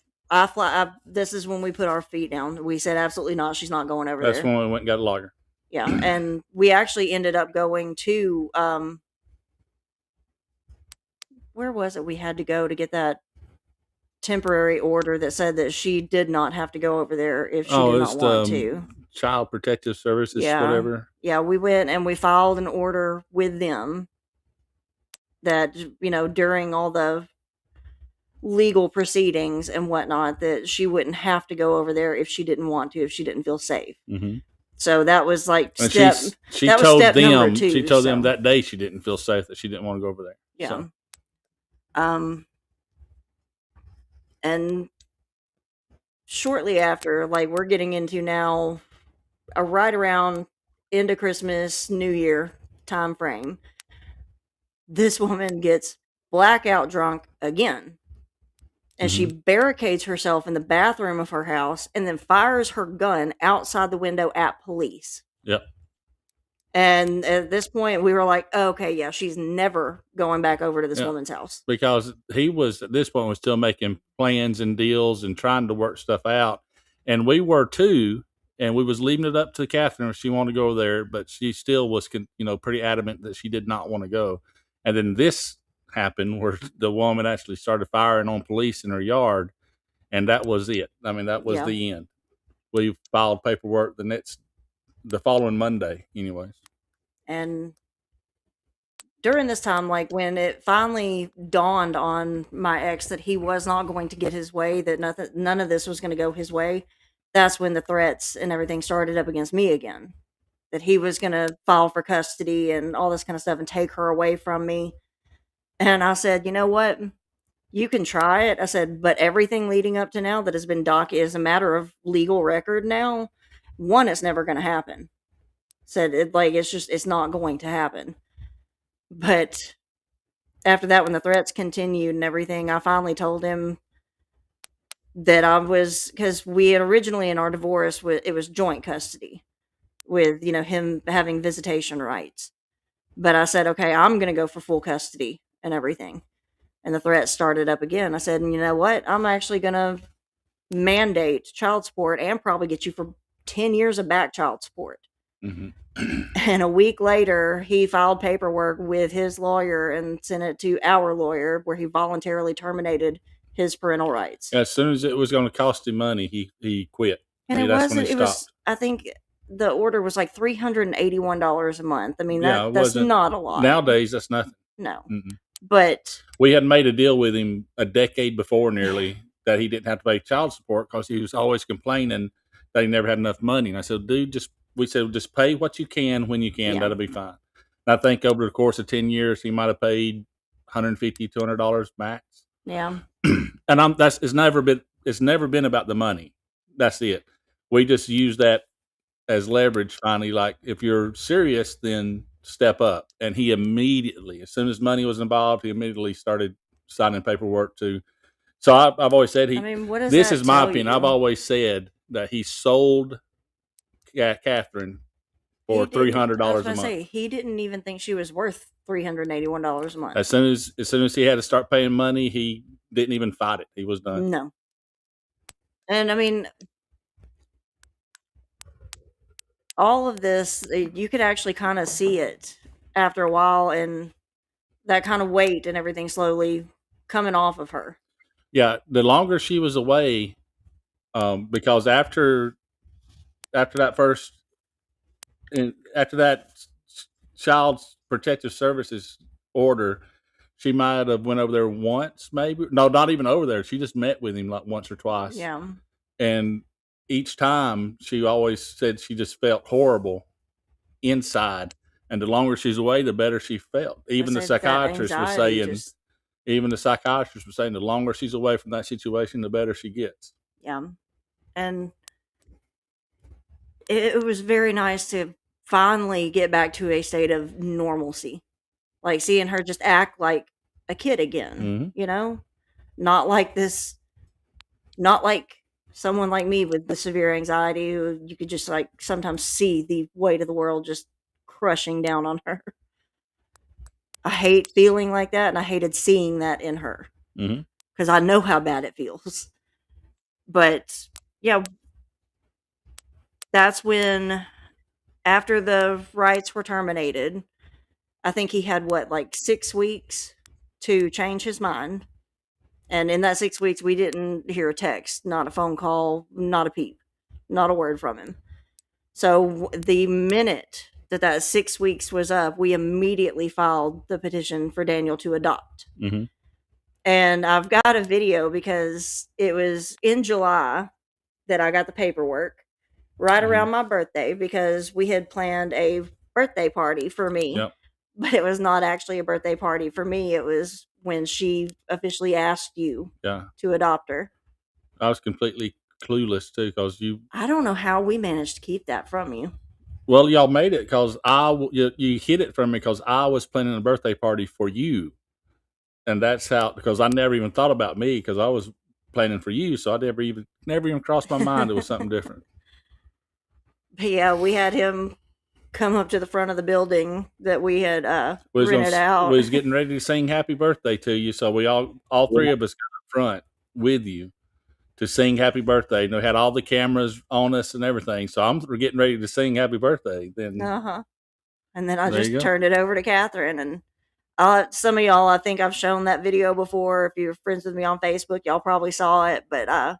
S7: this is when we put our feet down. We said, absolutely not. She's not going over there.
S8: That's when we went and got a lawyer.
S7: Yeah, and we actually ended up going to where was it? We had to go to get that temporary order that said that she did not have to go over there if she did not want to.
S8: Child Protective Services, whatever.
S7: Yeah, we went and we filed an order with them that, during all the legal proceedings and whatnot, that she wouldn't have to go over there if she didn't want to, if she didn't feel safe. So that was like step.
S8: She
S7: that
S8: told
S7: was step
S8: them.
S7: number 2,
S8: she told them that day she didn't feel safe, that she didn't want to go over there.
S7: Yeah.
S8: So.
S7: And shortly after, like, we're getting into now right around end of Christmas, New Year time frame, this woman gets blackout drunk again. And she barricades herself in the bathroom of her house and then fires her gun outside the window at police.
S8: Yep.
S7: And at this point, we were like, oh, okay, yeah, she's never going back over to this woman's house.
S8: Because he was, at this point, was still making plans and deals and trying to work stuff out. And we were too. And we was leaving it up to Catherine if she wanted to go over there, but she still was, pretty adamant that she did not want to go. And then this happened where the woman actually started firing on police in her yard, and that was it. I mean, that was the end. We filed paperwork the following Monday, anyways.
S7: And during this time, like when it finally dawned on my ex that he was not going to get his way, that none of this was going to go his way, that's when the threats and everything started up against me again. That he was going to file for custody and all this kind of stuff and take her away from me. And I said, you know what? You can try it. I said, but everything leading up to now that has been is a matter of legal record now. One, it's never going to happen. Said it's not going to happen. But after that, when the threats continued and everything, I finally told him that because we had originally in our divorce, it was joint custody with, him having visitation rights. But I said, okay, I'm going to go for full custody and everything. And the threats started up again. I said, and you know what? I'm actually going to mandate child support and probably get you for 10 years of back child support. And a week later, he filed paperwork with his lawyer and sent it to our lawyer where he voluntarily terminated his parental rights.
S8: As soon as it was going to cost him money, he quit.
S7: And it was, I think the order was like $381 a month. I mean, that's not a lot.
S8: Nowadays, that's nothing.
S7: No. But
S8: we had made a deal with him a decade before nearly that he didn't have to pay child support because he was always complaining that he never had enough money. And I said, dude, just pay what you can when you can. That'll be fine. And I think over the course of 10 years, he might have paid $150, $200 max.
S7: Yeah.
S8: And it's never been about the money. That's it. We just use that as leverage finally. Like, if you're serious, then step up. And he immediately, as soon as money was involved, he immediately started signing paperwork to. So I've always said
S7: what does
S8: this
S7: that
S8: is my
S7: tell
S8: opinion.
S7: you?
S8: I've always said that he sold Catherine for $300 a month.
S7: He didn't even think she was worth $381 a month.
S8: As soon as he had to start paying money, he didn't even fight it. He was done.
S7: No. And I mean, all of this, you could actually kind of see it after a while, and that kind of weight and everything slowly coming off of her.
S8: Yeah, the longer she was away, because after that Child Protective Services order, she might have went over there once, maybe. No, not even over there. She just met with him like once or twice.
S7: Yeah.
S8: And each time she always said she just felt horrible inside. And the longer she's away, the better she felt. Even the psychiatrist was saying, the longer she's away from that situation, the better she gets.
S7: Yeah. And it was very nice to finally get back to a state of normalcy. Like seeing her just act like a kid again, not like someone like me with the severe anxiety who you could just like sometimes see the weight of the world just crushing down on her. I hate feeling like that, and I hated seeing that in her because I know how bad it feels. But yeah, that's when, after the rights were terminated, I think he had 6 weeks to change his mind. And in that 6 weeks, we didn't hear a text, not a phone call, not a peep, not a word from him. So the minute that 6 weeks was up, we immediately filed the petition for Daniel to adopt. And I've got a video because it was in July that I got the paperwork, right around my birthday, because we had planned a birthday party for me.
S8: Yep.
S7: But it was not actually a birthday party for me. It was when she officially asked you to adopt her.
S8: I was completely clueless too, because
S7: I don't know how we managed to keep that from you.
S8: well, y'all made it because you hid it from me because I was planning a birthday party for you, and that's how, because I never even thought about me because I was planning for you, so I never even crossed my mind it was something different.
S7: But yeah, we had him come up to the front of the building that we had rented out.
S8: We was getting ready to sing happy birthday to you, so we all three of us got up front with you to sing happy birthday. And we had all the cameras on us and everything. So I'm getting ready to sing happy birthday. Then
S7: and then I
S8: There you
S7: just
S8: go.
S7: turned it over to Catherine. And some of y'all, I think I've shown that video before. If you're friends with me on Facebook, y'all probably saw it. But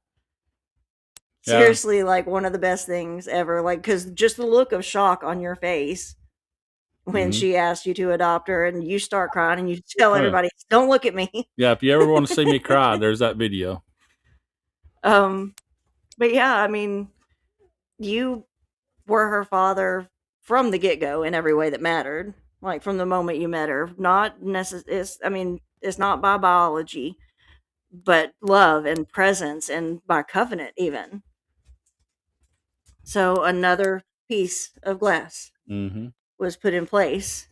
S7: seriously, like one of the best things ever. Like, because just the look of shock on your face when
S8: Mhm.
S7: she asked you to adopt her, and you start crying, and you tell
S8: yeah.
S7: everybody, "Don't look at me."
S8: Yeah, if you ever want to see me cry, there's that video.
S7: But yeah, I mean, you were her father from the get-go in every way that mattered. Like from the moment you met her, not it's not by biology, but love and presence and by covenant even. So another piece of glass
S8: Mm-hmm.
S7: was put in place.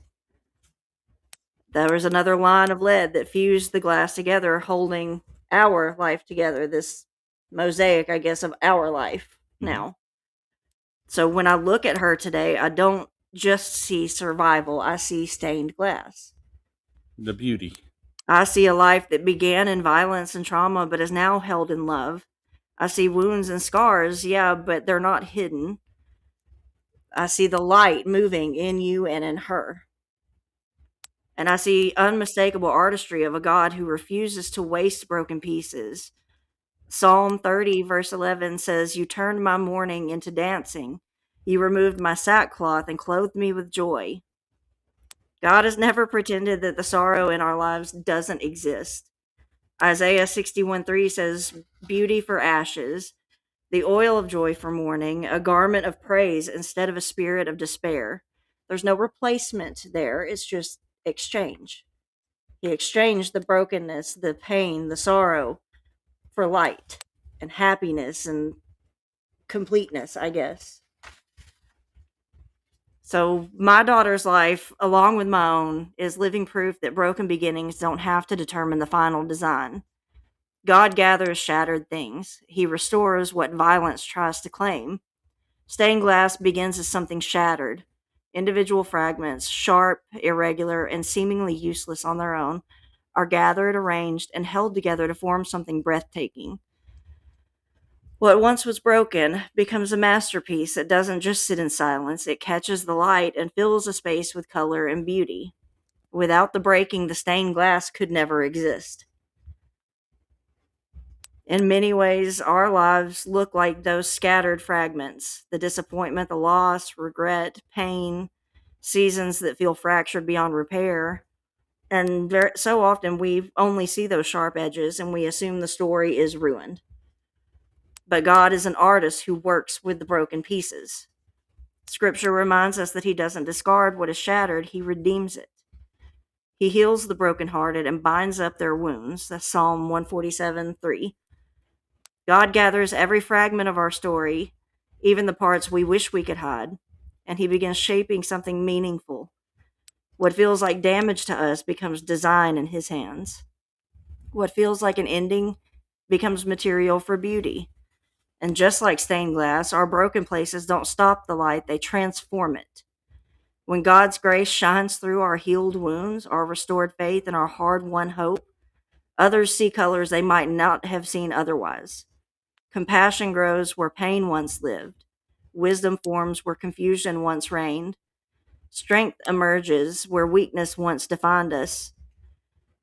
S7: There was another line of lead that fused the glass together, holding our life together, this mosaic, I guess, of our life now. So when I look at her today, I don't just see survival, I see stained glass.
S8: The beauty.
S7: I see a life that began in violence and trauma, but is now held in love. I see wounds and scars, yeah, but they're not hidden. I see the light moving in you and in her. And I see unmistakable artistry of a God who refuses to waste broken pieces. Psalm 30, verse 11 says, "You turned my mourning into dancing. You removed my sackcloth and clothed me with joy." God has never pretended that the sorrow in our lives doesn't exist. Isaiah 61:3 says, "Beauty for ashes, the oil of joy for mourning, a garment of praise instead of a spirit of despair." There's no replacement there. It's just exchange. He exchanged the brokenness, the pain, the sorrow for light and happiness and completeness, I guess. So my daughter's life, along with my own, is living proof that broken beginnings don't have to determine the final design. God gathers shattered things. He restores what violence tries to claim. Stained glass begins as something shattered. Individual fragments, sharp, irregular, and seemingly useless on their own, are gathered, arranged, and held together to form something breathtaking. What once was broken becomes a masterpiece that doesn't just sit in silence, it catches the light and fills a space with color and beauty. Without the breaking, the stained glass could never exist. In many ways, our lives look like those scattered fragments: the disappointment, the loss, regret, pain, seasons that feel fractured beyond repair. And so often we only see those sharp edges and we assume the story is ruined. But God is an artist who works with the broken pieces. Scripture reminds us that he doesn't discard what is shattered, he redeems it. He heals the brokenhearted and binds up their wounds. That's Psalm 147:3. God gathers every fragment of our story, even the parts we wish we could hide, and he begins shaping something meaningful. What feels like damage to us becomes design in his hands. What feels like an ending becomes material for beauty. And just like stained glass, our broken places don't stop the light, they transform it. When God's grace shines through our healed wounds, our restored faith, and our hard-won hope, others see colors they might not have seen otherwise. Compassion grows where pain once lived. Wisdom forms where confusion once reigned. Strength emerges where weakness once defined us.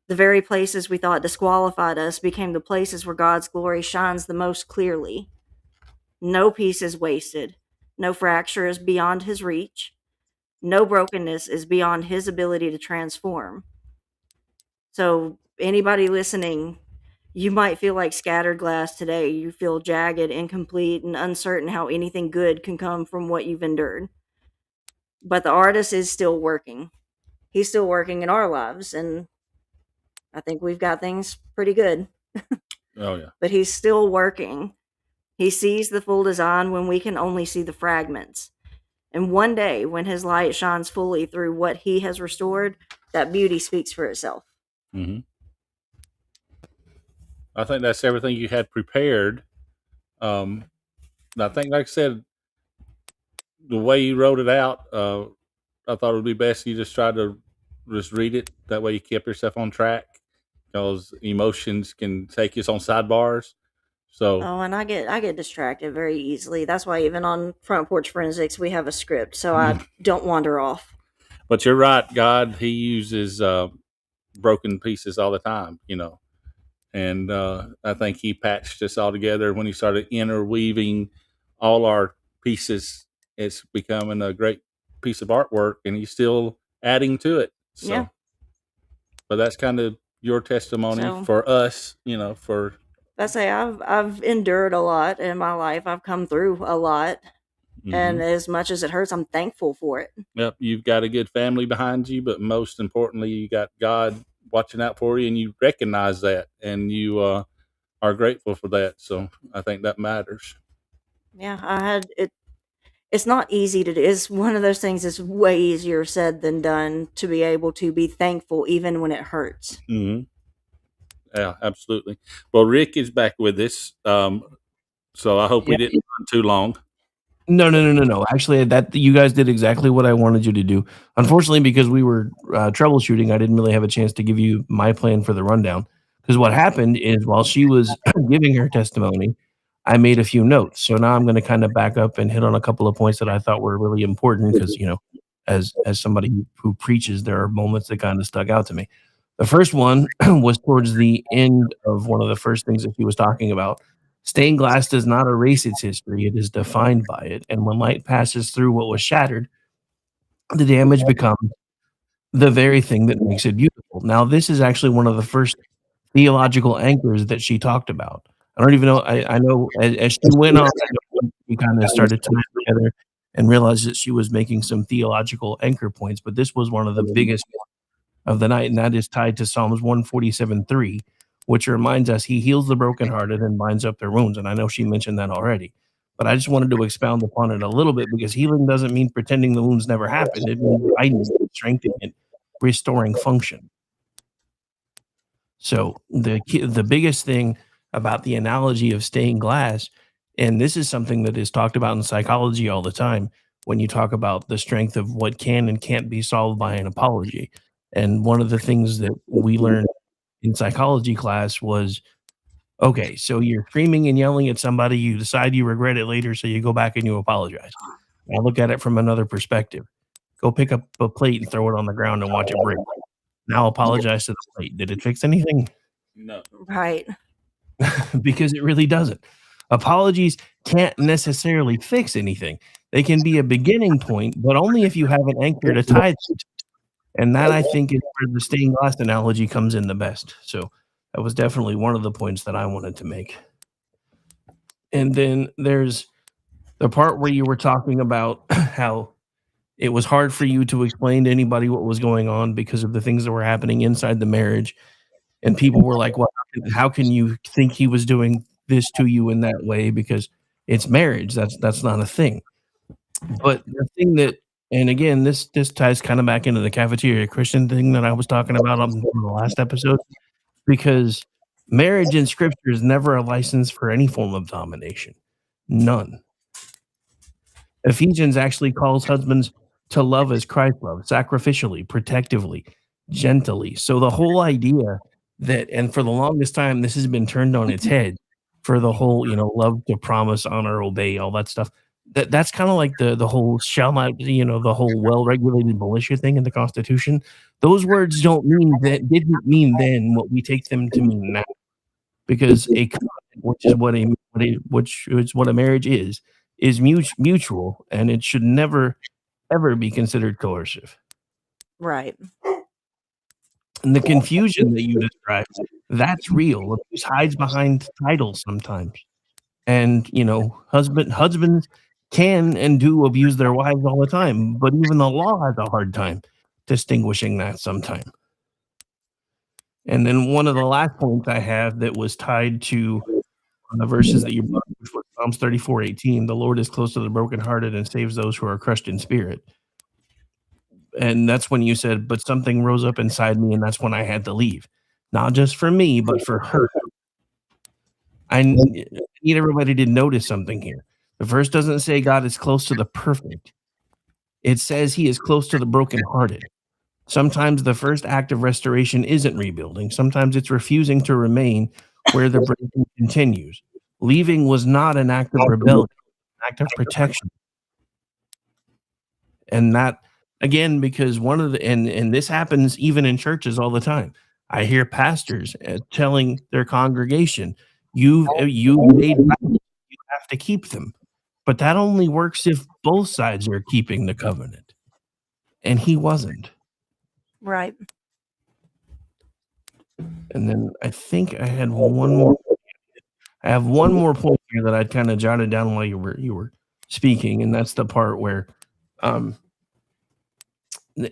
S7: The very places we thought disqualified us became the places where God's glory shines the most clearly. No piece is wasted. No fracture is beyond his reach. No brokenness is beyond his ability to transform. So, anybody listening, you might feel like scattered glass today. You feel jagged, incomplete, and uncertain how anything good can come from what you've endured. But the artist is still working. He's still working in our lives, and I think we've got things pretty good.
S8: Oh, yeah.
S7: But he's still working. He sees the full design when we can only see the fragments. And one day, when his light shines fully through what he has restored, that beauty speaks for itself.
S8: Mm-hmm. I think that's everything you had prepared. I think, like I said, the way you wrote it out, I thought it would be best you just try to just read it. That way you keep yourself on track, because emotions can take us on sidebars. So,
S7: Oh, and I get distracted very easily. That's why even on Front Porch Forensics, we have a script, so I don't wander off.
S8: but you're right. God, He uses broken pieces all the time, and I think He patched us all together when He started interweaving all our pieces. It's becoming a great piece of artwork, and He's still adding to it. So,
S7: Yeah.
S8: But that's kind of your testimony
S7: So-
S8: for us, for
S7: I say I've endured a lot in my life. I've come through a lot, and as much as it hurts, I'm thankful for it.
S8: Yep, you've got a good family behind you, but most importantly, you got God watching out for you, and you recognize that, and you are grateful for that. So I think that matters.
S7: Yeah, I had it. It's not easy to do. It's one of those things that's way easier said than done, to be able to be thankful even when it hurts.
S8: Mm-hmm. Yeah, absolutely. Well, Rick is back with us, so I hope we didn't run too long.
S1: No. Actually, that you guys did exactly what I wanted you to do. Unfortunately, because we were troubleshooting, I didn't really have a chance to give you my plan for the rundown. Because what happened is, while she was giving her testimony, I made a few notes. So now I'm going to kind of back up and hit on a couple of points that I thought were really important. Because as somebody who preaches, there are moments that kind of stuck out to me. The first one was towards the end of one of the first things that she was talking about. Stained glass does not erase its history. It is defined by it. And when light passes through what was shattered, the damage becomes the very thing that makes it beautiful. Now, this is actually one of the first theological anchors that she talked about. I don't even know. I know as she went on, we kind of started tying together and realized that she was making some theological anchor points. But this was one of the biggest of the night, and that is tied to Psalms 147:3, which reminds us He heals the brokenhearted and binds up their wounds. And I know she mentioned that already, but I just wanted to expound upon it a little bit, because healing doesn't mean pretending the wounds never happened. It means guiding it, strengthening it, restoring function. So the biggest thing about the analogy of stained glass, and this is something that is talked about in psychology all the time, when you talk about the strength of what can and can't be solved by an apology. And one of the things that we learned in psychology class was, okay, so you're screaming and yelling at somebody, you decide you regret it later, so you go back and you apologize. Now look at it from another perspective. Go pick up a plate and throw it on the ground and watch it break. Now apologize to the plate. Did it fix anything?
S8: No.
S7: Right.
S1: Because it really doesn't. Apologies can't necessarily fix anything. They can be a beginning point, but only if you have an anchor to tie them to. And that, I think, is where the stained glass analogy comes in the best. So that was definitely one of the points that I wanted to make. And then there's the part where you were talking about how it was hard for you to explain to anybody what was going on because of the things that were happening inside the marriage. And people were like, well, how can you think he was doing this to you in that way? Because it's marriage. That's not a thing. But the thing that, and again, this ties kind of back into the cafeteria Christian thing that I was talking about on the last episode, because marriage in scripture is never a license for any form of domination. None. Ephesians actually calls husbands to love as Christ loved, sacrificially, protectively, gently. So the whole idea that, and for the longest time, this has been turned on its head for the whole, love to promise, honor, obey, all that stuff. That's kind of like the whole shall not, the whole well-regulated militia thing in the Constitution. Those words didn't mean then what we take them to mean now, because a covenant, which is what a marriage is mutual, and it should never ever be considered coercive.
S7: Right.
S1: And the confusion that you described, that's real. Abuse hides behind titles sometimes. And, husbands can and do abuse their wives all the time, but even the law has a hard time distinguishing that sometimes. And then one of the last points I have that was tied to the verses that you brought, which was Psalms 34:18, the Lord is close to the brokenhearted and saves those who are crushed in spirit. And that's when you said, but something rose up inside me, and that's when I had to leave. Not just for me, but for her. I need everybody to notice something here. The verse doesn't say God is close to the perfect. It says he is close to the brokenhearted. Sometimes the first act of restoration isn't rebuilding. Sometimes it's refusing to remain where the breaking continues. Leaving was not an act of rebellion, an act of protection. And that, again, because one of the, and this happens even in churches all the time. I hear pastors telling their congregation, you made vows, you have to keep them. But that only works if both sides are keeping the covenant. And he wasn't.
S7: Right.
S1: And then I think I had one more. I have one more point here that I'd kind of jotted down while you were speaking, and that's the part where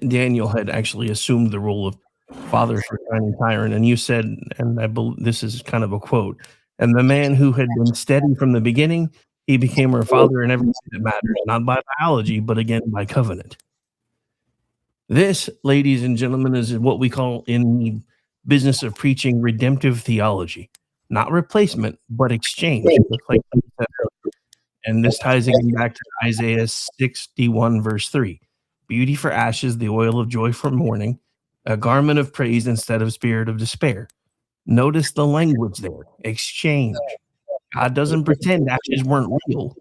S1: Daniel had actually assumed the role of father for Shining Tyrant, and you said, and I believe this is kind of a quote, and the man who had been steady from the beginning, he became her father in everything that matters, not by biology, but again by covenant. This, ladies and gentlemen, is what we call in the business of preaching redemptive theology. Not replacement, but exchange. And this ties again back to Isaiah 61, verse 3. Beauty for ashes, the oil of joy for mourning, a garment of praise instead of spirit of despair. Notice the language there. Exchange. God doesn't pretend ashes weren't real,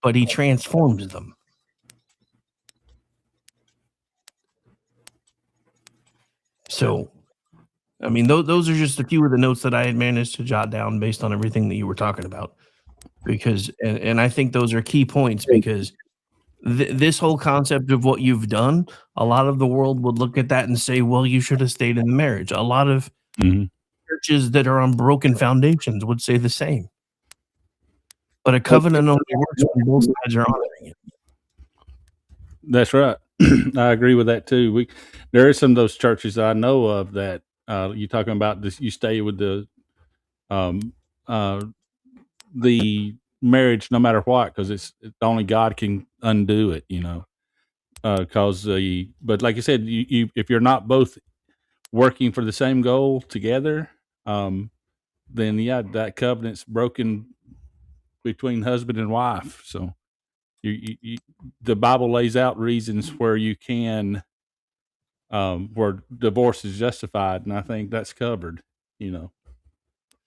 S1: but he transforms them. So, I mean, those are just a few of the notes that I had managed to jot down based on everything that you were talking about. Because, and I think those are key points because this whole concept of what you've done, a lot of the world would look at that and say, well, you should have stayed in the marriage. A lot of churches that are on broken foundations would say the same. But a covenant only works when both sides are honoring it.
S8: That's right. I agree with that too. There are some of those churches I know of that you're talking about this. You stay with the marriage no matter what, because it's only God can undo it. You know, but like you said, you if you're not both working for the same goal together, then yeah, that covenant's broken between husband and wife. So the Bible lays out reasons where you can, where divorce is justified, and I think that's covered. You know,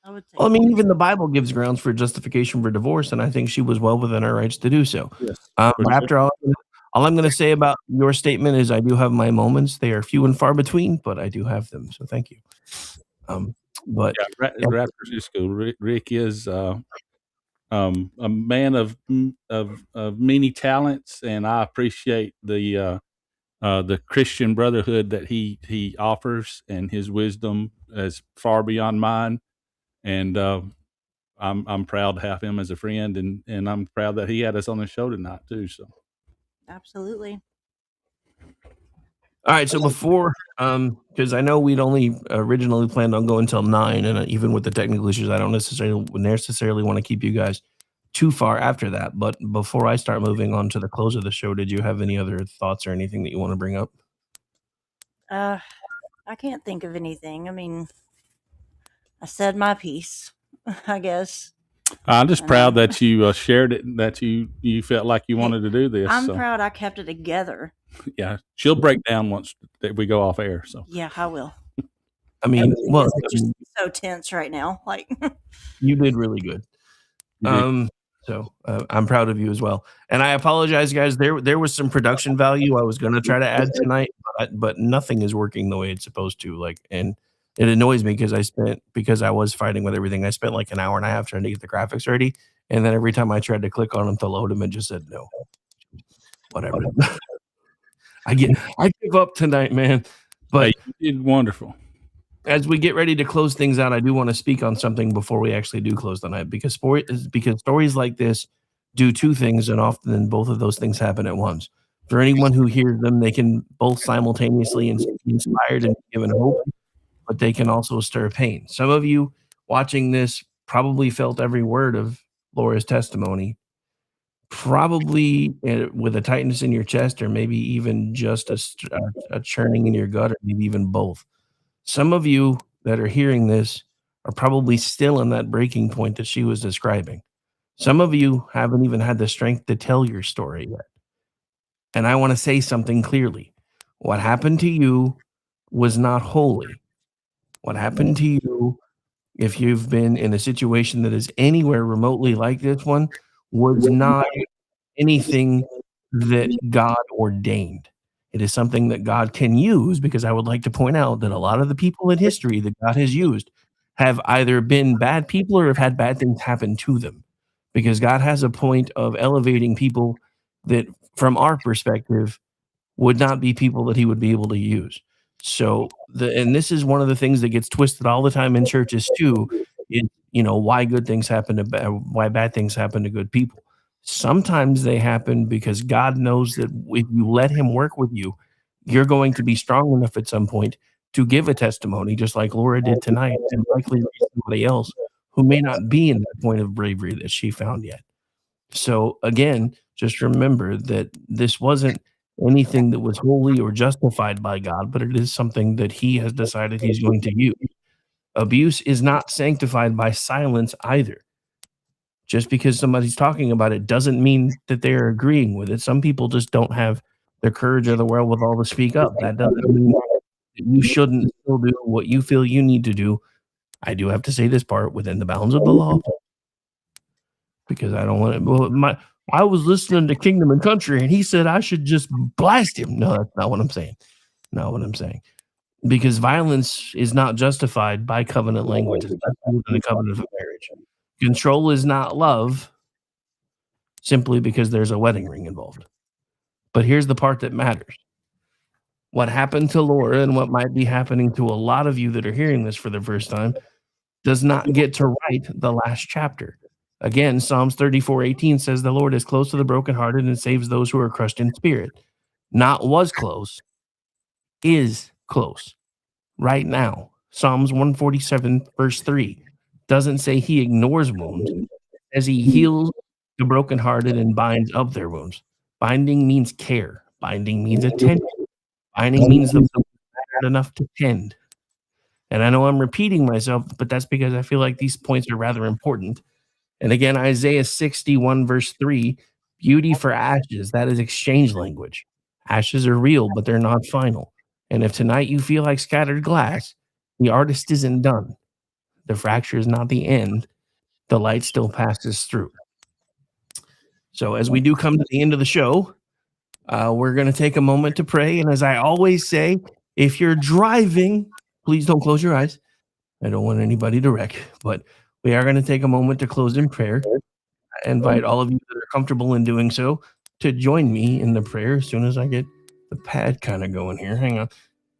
S1: well, I mean, even the Bible gives grounds for justification for divorce, and I think she was well within her rights to do so.
S8: Yes,
S1: after all I'm going to say about your statement is I do have my moments. They are few and far between, but I do have them. So thank you. But
S8: Raptor Cisco, Rick is a man of many talents, and I appreciate the Christian brotherhood that he offers, and his wisdom is far beyond mine. And I'm proud to have him as a friend, and I'm proud that he had us on the show tonight too. So,
S7: absolutely.
S1: All right. So before, because I know we'd only originally planned on going until 9, and even with the technical issues, I don't necessarily want to keep you guys too far after that. But before I start moving on to the close of the show, did you have any other thoughts or anything that you want to bring up?
S7: I can't think of anything. I mean, I said my piece, I guess.
S8: I'm just proud that you shared it, and that you felt like you wanted to do this.
S7: I'm proud I kept it together.
S8: Yeah, she'll break down once that we go off air. So
S7: yeah, I will.
S1: I mean, well,
S7: it's just so tense right now. Like
S1: you did really good. So I'm proud of you as well. And I apologize, guys. There was some production value I was going to try to add tonight, but nothing is working the way it's supposed to. Like, and it annoys me because I was fighting with everything. I spent like an hour and a half trying to get the graphics ready, and then every time I tried to click on them to load them, it just said no. Whatever. I give up tonight, man. But
S8: hey, you did wonderful.
S1: As we get ready to close things out, I do want to speak on something before we actually do close the night, because stories like this do two things, and often both of those things happen at once. For anyone who hears them, they can both simultaneously be inspired and given hope, but they can also stir pain. Some of you watching this probably felt every word of Laura's testimony, probably with a tightness in your chest, or maybe even just a churning in your gut, or maybe even both. Some of you that are hearing this are probably still in that breaking point that she was describing. Some of you haven't even had the strength to tell your story yet. And I want to say something clearly. What happened to you was not holy. What happened to you, if you've been in a situation that is anywhere remotely like this one, was not anything that God ordained. It is something that God can use, because I would like to point out that a lot of the people in history that God has used have either been bad people or have had bad things happen to them, because God has a point of elevating people that, from our perspective, would not be people that he would be able to use. So and this is one of the things that gets twisted all the time in churches too, is, why good things happen to why bad things happen to good people. Sometimes they happen because God knows that if you let him work with you, you're going to be strong enough at some point to give a testimony, just like Laura did tonight, and likely somebody else who may not be in that point of bravery that she found yet. So again, just remember that this wasn't anything that was holy or justified by God, but it is something that he has decided he's going to use. Abuse is not sanctified by silence either. Just because somebody's talking about it doesn't mean that they're agreeing with it. Some people just don't have the courage or the wherewithal to speak up. That doesn't mean that you shouldn't still do what you feel you need to do. I do have to say this part, within the bounds of the law, because I don't want to. Well, I was listening to Kingdom and Country, and he said I should just blast him. No, that's not what I'm saying. Not what I'm saying. Because violence is not justified by covenant language, especially within the covenant of marriage. Control is not love, simply because there's a wedding ring involved. But here's the part that matters. What happened to Laura, and what might be happening to a lot of you that are hearing this for the first time, does not get to write the last chapter. Again, Psalms 34:18 says the Lord is close to the brokenhearted and saves those who are crushed in spirit. Not was close, is close right now. Psalms 147 verse 3 doesn't say he ignores wounds, as he heals the brokenhearted and binds up their wounds. Binding means care. Binding means attention. Binding means the mattered enough to tend. And I know I'm repeating myself, but that's because I feel like these points are rather important. And again, Isaiah 61 verse 3, beauty for ashes, that is exchange language. Ashes are real, but they're not final. And if tonight you feel like scattered glass, the artist isn't done. The fracture is not the end. The light still passes through. So as we do come to the end of the show, we're going to take a moment to pray. And as I always say, if you're driving, please don't close your eyes. I don't want anybody to wreck, but we are going to take a moment to close in prayer. I invite all of you that are comfortable in doing so to join me in the prayer as soon as I get the pad kind of going here. Hang on.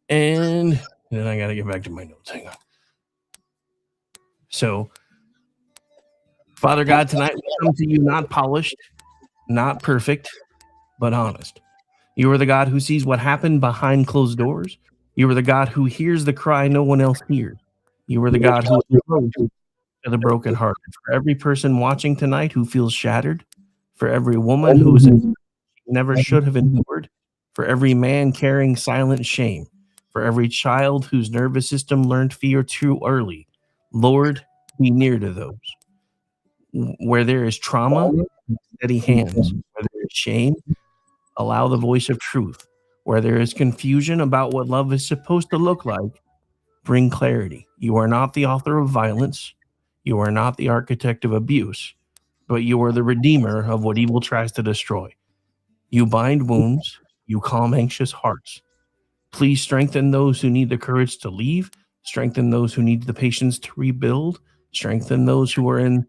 S1: And then I got to get back to my notes. Hang on. So, Father God, tonight we come to you not polished, not perfect, but honest. You are the God who sees what happened behind closed doors. You are the God who hears the cry no one else hears. You are the God who is close to the brokenhearted. For every person watching tonight who feels shattered, for every woman who never should have endured, for every man carrying silent shame, for every child whose nervous system learned fear too early, Lord, be near to those. Where there is trauma, steady hands. Where there is shame, allow the voice of truth. Where there is confusion about what love is supposed to look like, bring clarity. You are not the author of violence. You are not the architect of abuse, but you are the redeemer of what evil tries to destroy. You bind wounds. You calm anxious hearts. Please strengthen those who need the courage to leave. Strengthen those who need the patience to rebuild. Strengthen those who are in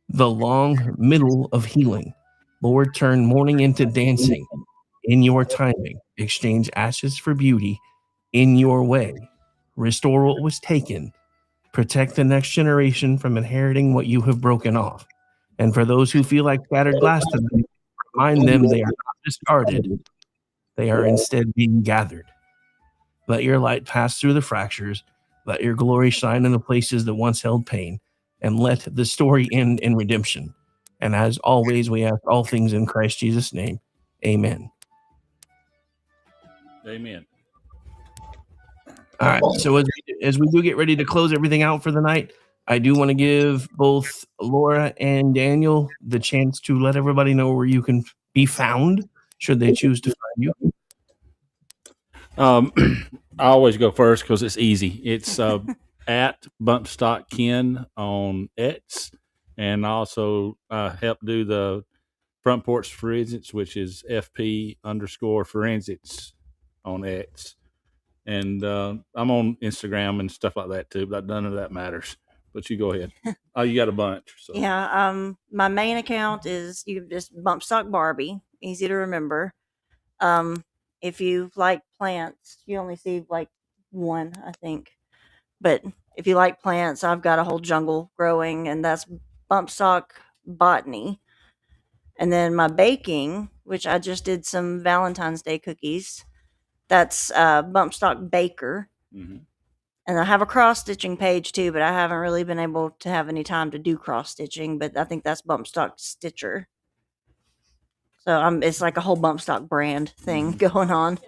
S1: the long middle of healing. Lord, turn mourning into dancing in your timing. Exchange ashes for beauty in your way. Restore what was taken. Protect the next generation from inheriting what you have broken off. And for those who feel like scattered glass tonight, remind them they are not discarded. They are instead being gathered. Let your light pass through the fractures. Let your glory shine in the places that once held pain. And let the story end in redemption. And as always, we ask all things in Christ Jesus' name. Amen.
S8: Amen.
S1: All right. So as we do get ready to close everything out for the night, I do want to give both Laura and Daniel the chance to let everybody know where you can be found should they choose to find you.
S8: I always go first because it's easy. It's at Bumpstock Ken on X, and I also help do the Front Porch Forensics, which is FP_forensics on X. And I'm on Instagram and stuff like that too, but none of that matters. But you go ahead. Oh, you got a bunch. So.
S7: Yeah. My main account is you just Bumpstock Barbie. Easy to remember. If you like plants, you only see like one, I think. But if you like plants, I've got a whole jungle growing, and that's Bumpstock Botany. And then my baking, which I just did some Valentine's Day cookies, that's Bumpstock Baker.
S8: Mm-hmm.
S7: And I have a cross-stitching page too, but I haven't really been able to have any time to do cross-stitching, but I think that's Bumpstock Stitcher. So it's like a whole Bumpstock brand thing going on.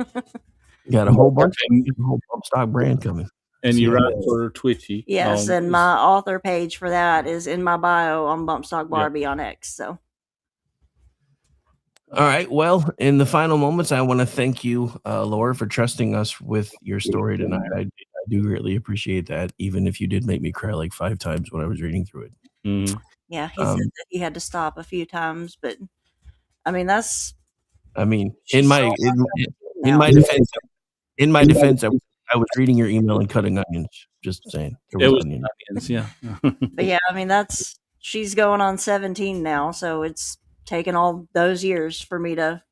S1: You got a whole bunch of Bumpstock brand coming.
S8: And you write for Twitchy.
S7: Yes, and my author page for that is in my bio on Bumpstock Barbie on X. So.
S1: All right. Well, in the final moments, I want to thank you, Laura, for trusting us with your story tonight. I do greatly appreciate that, even if you did make me cry like 5 times when I was reading through it.
S8: Mm-hmm.
S7: Yeah, he said that he had to stop a few times, but I mean, that's.
S1: I mean, in my defense, I was reading your email and cutting onions. Just saying,
S8: it was onions, yeah.
S7: But yeah, I mean, she's going on 17 now, so it's taken all those years for me to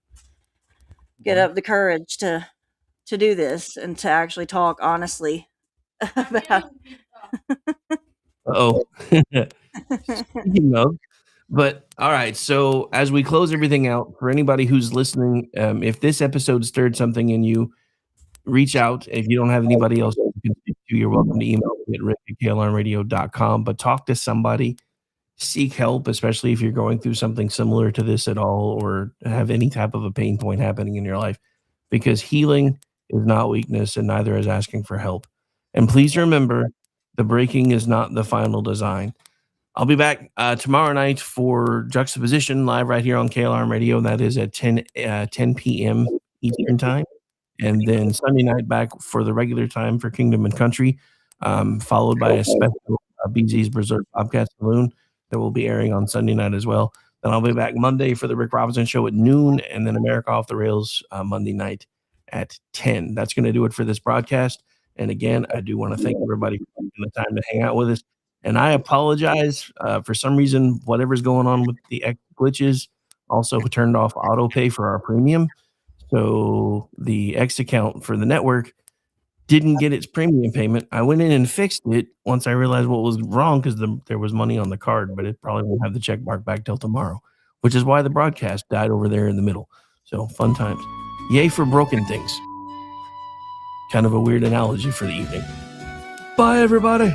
S7: get up the courage to do this and to actually talk honestly about.
S1: But all right, so as we close everything out, for anybody who's listening, if this episode stirred something in you, reach out. If you don't have anybody else you can speak to, you're welcome to email me at rick@klaronradio.com, but talk to somebody. Seek help, especially if you're going through something similar to this at all or have any type of a pain point happening in your life, because healing is not weakness and neither is asking for help. And please remember, the breaking is not the final design. I'll be back tomorrow night for Juxtaposition live right here on KLRN Radio, and that is at 10 p.m. Eastern time. And then Sunday night back for the regular time for Kingdom and Country, followed by a special BZ's Berserk Bobcat Saloon that will be airing on Sunday night as well. Then I'll be back Monday for the Rick Robinson Show at noon, and then America Off the Rails Monday night at 10. That's going to do it for this broadcast. And again, I do want to thank everybody for taking the time to hang out with us. And I apologize for some reason, whatever's going on with the X glitches also turned off auto pay for our premium. So the X account for the network didn't get its premium payment. I went in and fixed it once I realized what was wrong, because there was money on the card, but it probably won't have the check mark back till tomorrow, which is why the broadcast died over there in the middle. So fun times. Yay for broken things. Kind of a weird analogy for the evening. Bye, everybody.